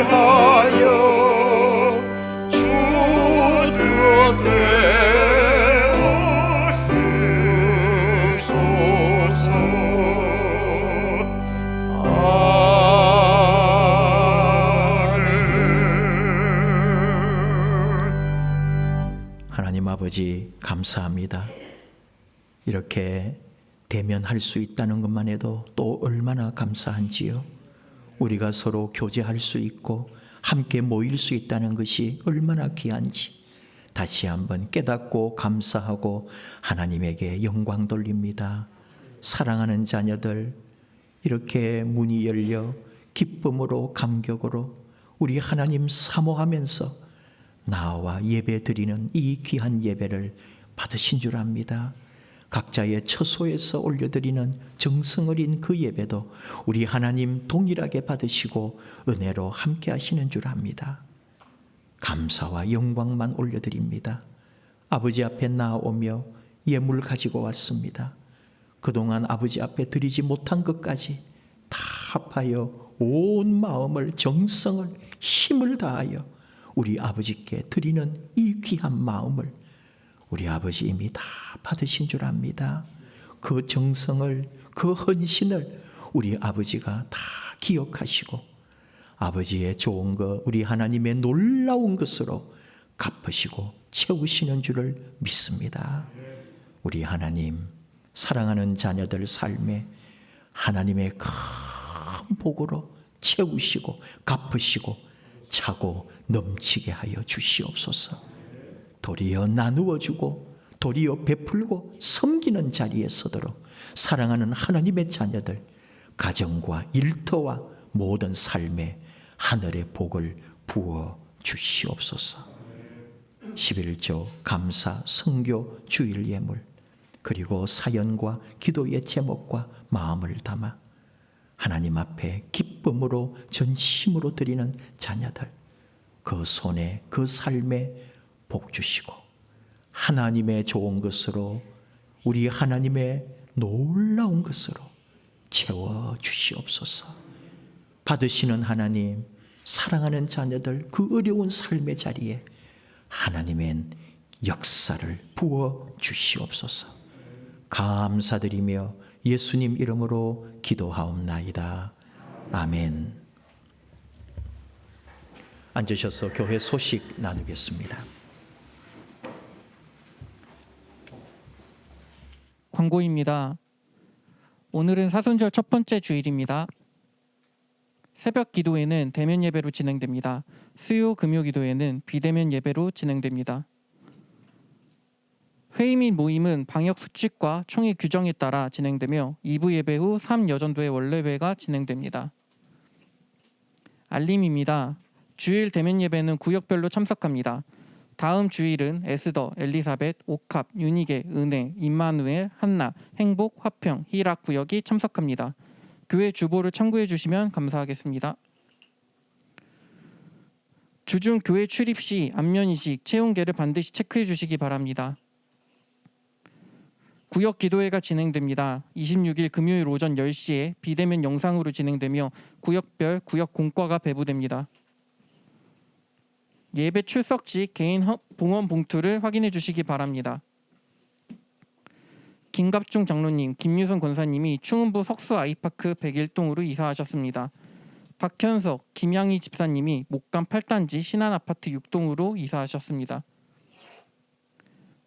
나라 위하여 주 뜻대하시소서. 하나님 아버지 감사합니다. 이렇게 대면할 수 있다는 것만 해도 또 얼마나 감사한지요. 우리가 서로 교제할 수 있고 함께 모일 수 있다는 것이 얼마나 귀한지 다시 한번 깨닫고 감사하고 하나님에게 영광 돌립니다. 사랑하는 자녀들, 이렇게 문이 열려 기쁨으로 감격으로 우리 하나님 사모하면서 나와 예배 드리는 이 귀한 예배를 받으신 줄 압니다. 각자의 처소에서 올려드리는 정성 어린 그 예배도 우리 하나님 동일하게 받으시고 은혜로 함께 하시는 줄 압니다. 감사와 영광만 올려드립니다. 아버지 앞에 나오며 예물 가지고 왔습니다. 그동안 아버지 앞에 드리지 못한 것까지 다 합하여 온 마음을, 정성을, 힘을 다하여 우리 아버지께 드리는 이 귀한 마음을 우리 아버지 이미 다 받으신 줄 압니다. 그 정성을, 그 헌신을 우리 아버지가 다 기억하시고 아버지의 좋은 것, 우리 하나님의 놀라운 것으로 갚으시고 채우시는 줄을 믿습니다. 우리 하나님, 사랑하는 자녀들 삶에 하나님의 큰 복으로 채우시고 갚으시고 차고 넘치게 하여 주시옵소서. 도리어 나누어주고 도리어 베풀고 섬기는 자리에 서도록 사랑하는 하나님의 자녀들, 가정과 일터와 모든 삶에 하늘의 복을 부어 주시옵소서. 11조 감사 성교 주일 예물, 그리고 사연과 기도의 제목과 마음을 담아 하나님 앞에 기쁨으로 전심으로 드리는 자녀들, 그 손에 그 삶에 복 주시고 하나님의 좋은 것으로 우리 하나님의 놀라운 것으로 채워 주시옵소서. 받으시는 하나님, 사랑하는 자녀들 그 어려운 삶의 자리에 하나님의 역사를 부어 주시옵소서. 감사드리며 예수님 이름으로 기도하옵나이다. 아멘. 앉으셔서 교회 소식 나누겠습니다. 광고입니다. 오늘은 사순절 첫 번째 주일입니다. 새벽 기도회는 대면 예배로 진행됩니다. 수요 금요 기도회는 비대면 예배로 진행됩니다. 회의 및 모임은 방역 수칙과 총회 규정에 따라 진행되며 2부 예배 후 3여전도회 원래회가 진행됩니다. 알림입니다. 주일 대면 예배는 구역별로 참석합니다. 다음 주일은 에스더, 엘리사벳, 옥합, 윤희계, 은혜, 임마누엘, 한나, 행복, 화평, 희락 구역이 참석합니다. 교회 주보를 참고해 주시면 감사하겠습니다. 주중 교회 출입 시 안면인식, 체온계를 반드시 체크해 주시기 바랍니다. 구역 기도회가 진행됩니다. 26일 금요일 오전 10시에 비대면 영상으로 진행되며 구역별 구역 공과가 배부됩니다. 예배 출석 시 개인 봉헌 봉투를 확인해 주시기 바랍니다. 김갑중 장로님, 김유선 권사님이 충음부 석수 아이파크 101동으로 이사하셨습니다. 박현석, 김양희 집사님이 목감 8단지 신한아파트 6동으로 이사하셨습니다.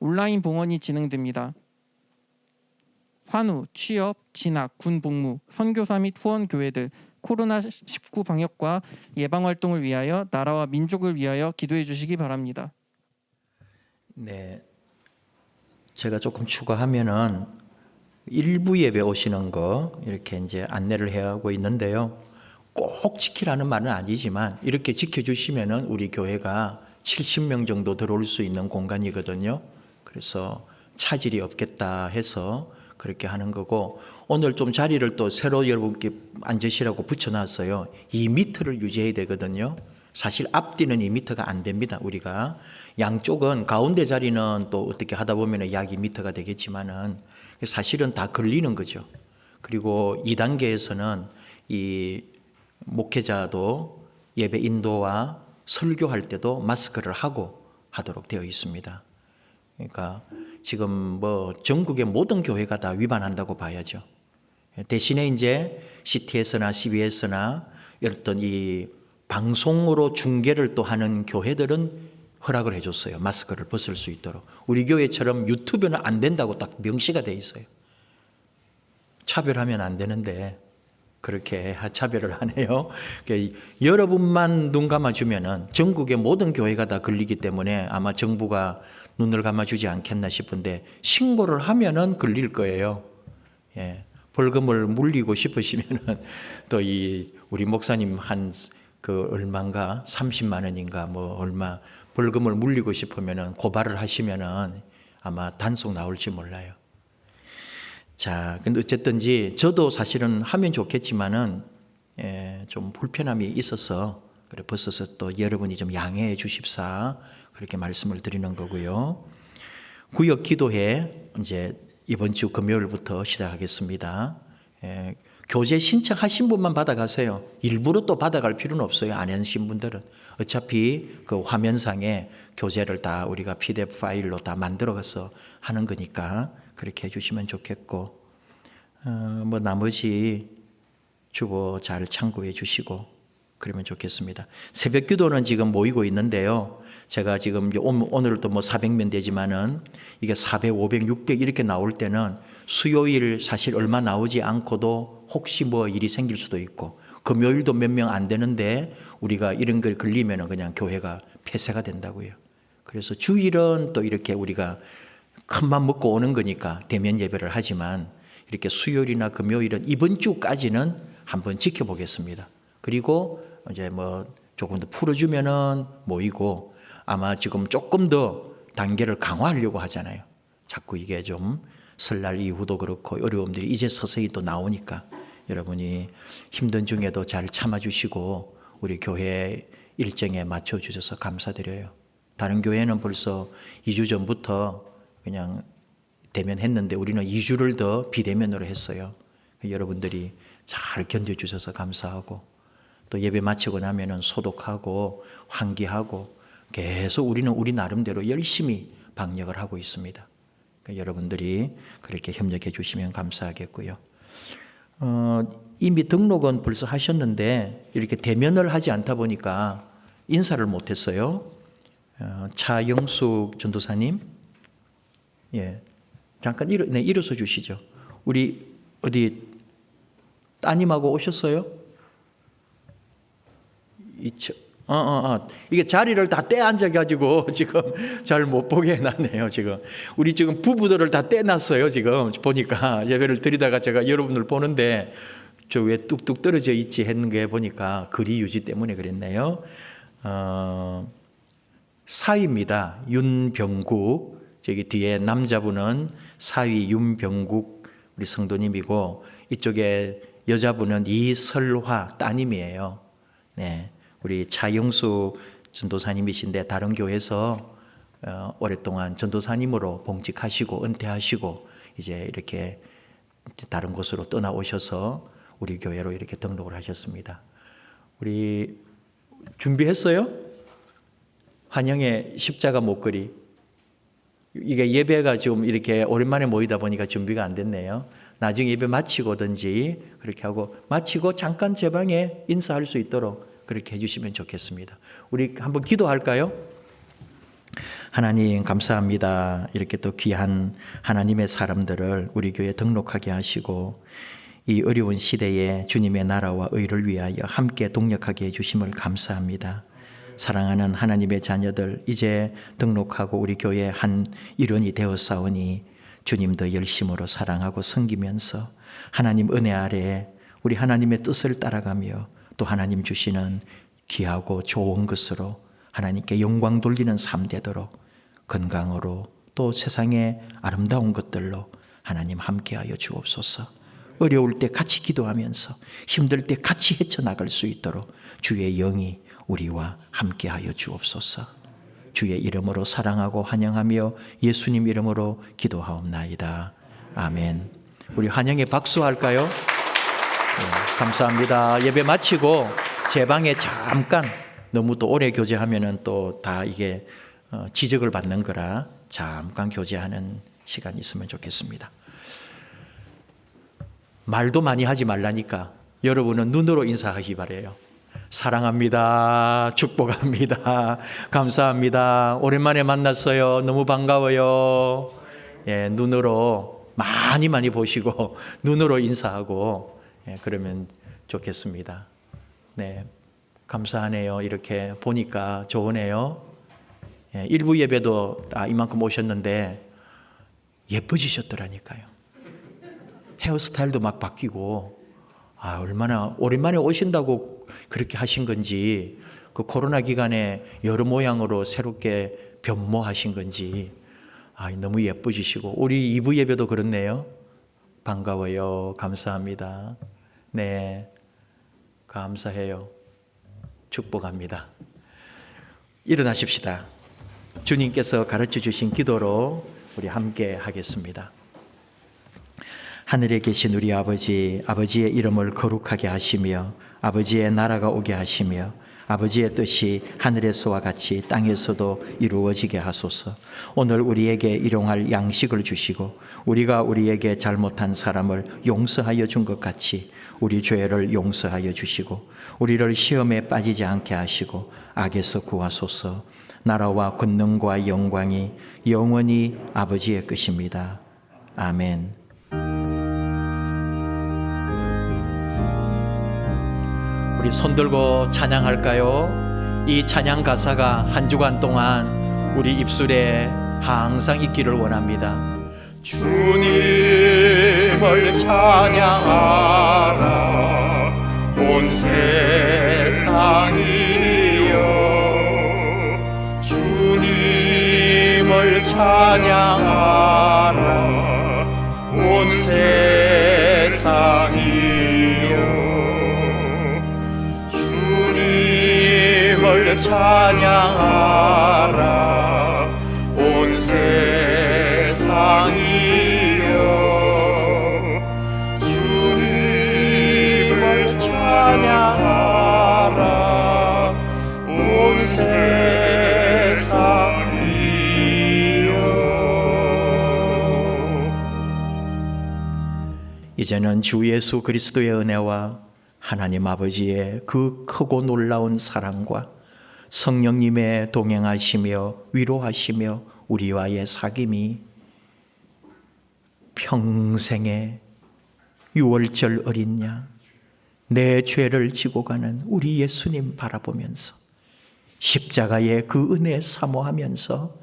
온라인 봉헌이 진행됩니다. 환우, 취업, 진학, 군 복무, 선교사 및 후원교회들 코로나19 방역과 예방활동을 위하여 나라와 민족을 위하여 기도해 주시기 바랍니다. 네, 제가 조금 추가하면은 일부 예배 오시는 거 이렇게 이제 안내를 해가고 있는데요. 꼭 지키라는 말은 아니지만 이렇게 지켜주시면은 우리 교회가 70명 정도 들어올 수 있는 공간이거든요. 그래서 차질이 없겠다 해서 그렇게 하는 거고, 오늘 좀 자리를 또 새로 여러분께 앉으시라고 붙여놨어요. 2m를 유지해야 되거든요. 사실 앞뒤는 2m가 안 됩니다. 우리가 양쪽은 가운데 자리는 또 어떻게 하다 보면 약 2m가 되겠지만은 사실은 다 걸리는 거죠. 그리고 2단계에서는 이 목회자도 예배 인도와 설교할 때도 마스크를 하고 하도록 되어 있습니다. 그러니까 지금 뭐 전국의 모든 교회가 다 위반한다고 봐야죠. 대신에 이제 CTS나 CBS나 어떤 이 방송으로 중계를 또 하는 교회들은 허락을 해줬어요. 마스크를 벗을 수 있도록. 우리 교회처럼 유튜브는 안 된다고 딱 명시가 돼 있어요. 차별하면 안 되는데 그렇게 차별을 하네요. 그러니까 여러분만 눈 감아주면은 전국의 모든 교회가 다 걸리기 때문에 아마 정부가 눈을 감아주지 않겠나 싶은데 신고를 하면은 걸릴 거예요. 예. 벌금을 물리고 싶으시면은 또 이 우리 목사님 한 그 얼마인가 30만 원인가 뭐 얼마 벌금을 물리고 싶으면은 고발을 하시면은 아마 단속 나올지 몰라요. 자, 근데 어쨌든지 저도 사실은 하면 좋겠지만은 좀 불편함이 있어서 그래 벌써서 또 여러분이 좀 양해해 주십사 그렇게 말씀을 드리는 거고요. 구역 기도회 이제 이번 주 금요일부터 시작하겠습니다. 교재 신청하신 분만 받아가세요. 일부러 또 받아갈 필요는 없어요. 안 하신 분들은 어차피 그 화면상에 교재를 다 우리가 PDF 파일로 다 만들어가서 하는 거니까 그렇게 해주시면 좋겠고, 뭐 나머지 주보 잘 참고해 주시고 그러면 좋겠습니다. 새벽 기도는 지금 모이고 있는데요. 제가 지금 오늘도 뭐 400명 되지만은 이게 400, 500, 600 이렇게 나올 때는 수요일 사실 얼마 나오지 않고도 혹시 뭐 일이 생길 수도 있고 금요일도 몇 명 안 되는데 우리가 이런 걸 걸리면은 그냥 교회가 폐쇄가 된다고요. 그래서 주일은 또 이렇게 우리가 큰맘 먹고 오는 거니까 대면 예배를 하지만 이렇게 수요일이나 금요일은 이번 주까지는 한번 지켜보겠습니다. 그리고 이제 뭐 조금 더 풀어주면은 모이고 아마 지금 조금 더 단계를 강화하려고 하잖아요. 자꾸 이게 좀 설날 이후도 그렇고 어려움들이 이제 서서히 또 나오니까 여러분이 힘든 중에도 잘 참아주시고 우리 교회 일정에 맞춰주셔서 감사드려요. 다른 교회는 벌써 2주 전부터 그냥 대면했는데 우리는 2주를 더 비대면으로 했어요. 여러분들이 잘 견뎌주셔서 감사하고 또 예배 마치고 나면은 소독하고 환기하고 계속 우리는 우리 나름대로 열심히 방역을 하고 있습니다. 그러니까 여러분들이 그렇게 협력해 주시면 감사하겠고요. 이미 등록은 벌써 하셨는데 이렇게 대면을 하지 않다 보니까 인사를 못했어요. 차영숙 전도사님, 예, 잠깐 일어서 주시죠. 우리 어디 따님하고 오셨어요? 이게 자리를 다 떼 앉아가지고 지금 잘 못 보게 해놨네요. 지금 우리 지금 부부들을 다 떼놨어요. 지금 보니까 예배를 드리다가 제가 여러분들 보는데 저 왜 뚝뚝 떨어져 있지 했는 게 보니까 거리 유지 때문에 그랬네요. 사위입니다. 윤병국. 저기 뒤에 남자분은 사위 윤병국 우리 성도님이고 이쪽에 여자분은 이설화 따님이에요. 네. 우리 차영수 전도사님이신데 다른 교회에서 오랫동안 전도사님으로 봉직하시고 은퇴하시고 이제 이렇게 다른 곳으로 떠나오셔서 우리 교회로 이렇게 등록을 하셨습니다. 우리 준비했어요? 환영의 십자가 목걸이. 이게 예배가 좀 이렇게 오랜만에 모이다 보니까 준비가 안 됐네요. 나중에 예배 마치고든지 그렇게 하고 마치고 잠깐 제 방에 인사할 수 있도록 그렇게 해주시면 좋겠습니다. 우리 한번 기도할까요? 하나님 감사합니다. 이렇게 또 귀한 하나님의 사람들을 우리 교회에 등록하게 하시고 이 어려운 시대에 주님의 나라와 의를 위하여 함께 동력하게 해주심을 감사합니다. 사랑하는 하나님의 자녀들 이제 등록하고 우리 교회의 한 일원이 되었사오니 주님도 열심으로 사랑하고 섬기면서 하나님 은혜 아래에 우리 하나님의 뜻을 따라가며 또 하나님 주시는 귀하고 좋은 것으로 하나님께 영광 돌리는 삶 되도록 건강으로 또 세상의 아름다운 것들로 하나님 함께하여 주옵소서. 어려울 때 같이 기도하면서 힘들 때 같이 헤쳐나갈 수 있도록 주의 영이 우리와 함께하여 주옵소서. 주의 이름으로 사랑하고 환영하며 예수님 이름으로 기도하옵나이다. 아멘. 우리 환영에 박수할까요? 네, 감사합니다. 예배 마치고 제 방에 잠깐 너무 또 오래 교제하면은 또 다 이게 지적을 받는 거라 잠깐 교제하는 시간이 있으면 좋겠습니다. 말도 많이 하지 말라니까 여러분은 눈으로 인사하기 바래요. 사랑합니다. 축복합니다. 감사합니다. 오랜만에 만났어요. 너무 반가워요. 예, 눈으로 많이 보시고 눈으로 인사하고 그러면 좋겠습니다. 네, 감사하네요. 이렇게 보니까 좋으네요. 일부 예배도 이만큼 오셨는데 예뻐지셨더라니까요. 헤어스타일도 막 바뀌고 얼마나 오랜만에 오신다고 그렇게 하신 건지, 그 코로나 기간에 여러 모양으로 새롭게 변모하신 건지 너무 예뻐지시고, 우리 2부 예배도 그렇네요. 반가워요. 감사합니다. 네, 감사해요. 축복합니다. 일어나십시다. 주님께서 가르쳐 주신 기도로 우리 함께 하겠습니다. 하늘에 계신 우리 아버지, 아버지의 이름을 거룩하게 하시며 아버지의 나라가 오게 하시며 아버지의 뜻이 하늘에서와 같이 땅에서도 이루어지게 하소서. 오늘 우리에게 일용할 양식을 주시고 우리가 우리에게 잘못한 사람을 용서하여 준 것 같이 우리 죄를 용서하여 주시고 우리를 시험에 빠지지 않게 하시고 악에서 구하소서. 나라와 권능과 영광이 영원히 아버지의 것입니다. 아멘. 우리 손들고 찬양할까요? 이 찬양 가사가 한 주간 동안 우리 입술에 항상 있기를 원합니다. 주님을 찬양하라 온 세상이여 주님을 찬양하라 온 세상이여 주님을 찬양하라 온 세상이여 주님을 찬양하라 온 세상이여. 이제는 주 예수 그리스도의 은혜와 하나님 아버지의 그 크고 놀라운 사랑과 성령님의 동행하시며 위로하시며 우리와의 사귐이 평생의 유월절 어린 양, 내 죄를 지고 가는 우리 예수님 바라보면서 십자가의 그 은혜 사모하면서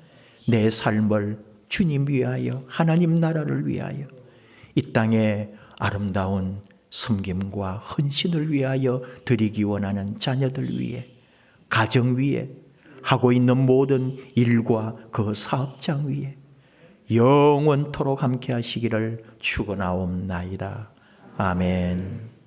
내 삶을 주님 위하여 하나님 나라를 위하여 이 땅에 아름다운 섬김과 헌신을 위하여 드리기 원하는 자녀들 위해, 가정 위에, 하고 있는 모든 일과 그 사업장 위에 영원토록 함께 하시기를 축원하옵나이다. 아멘.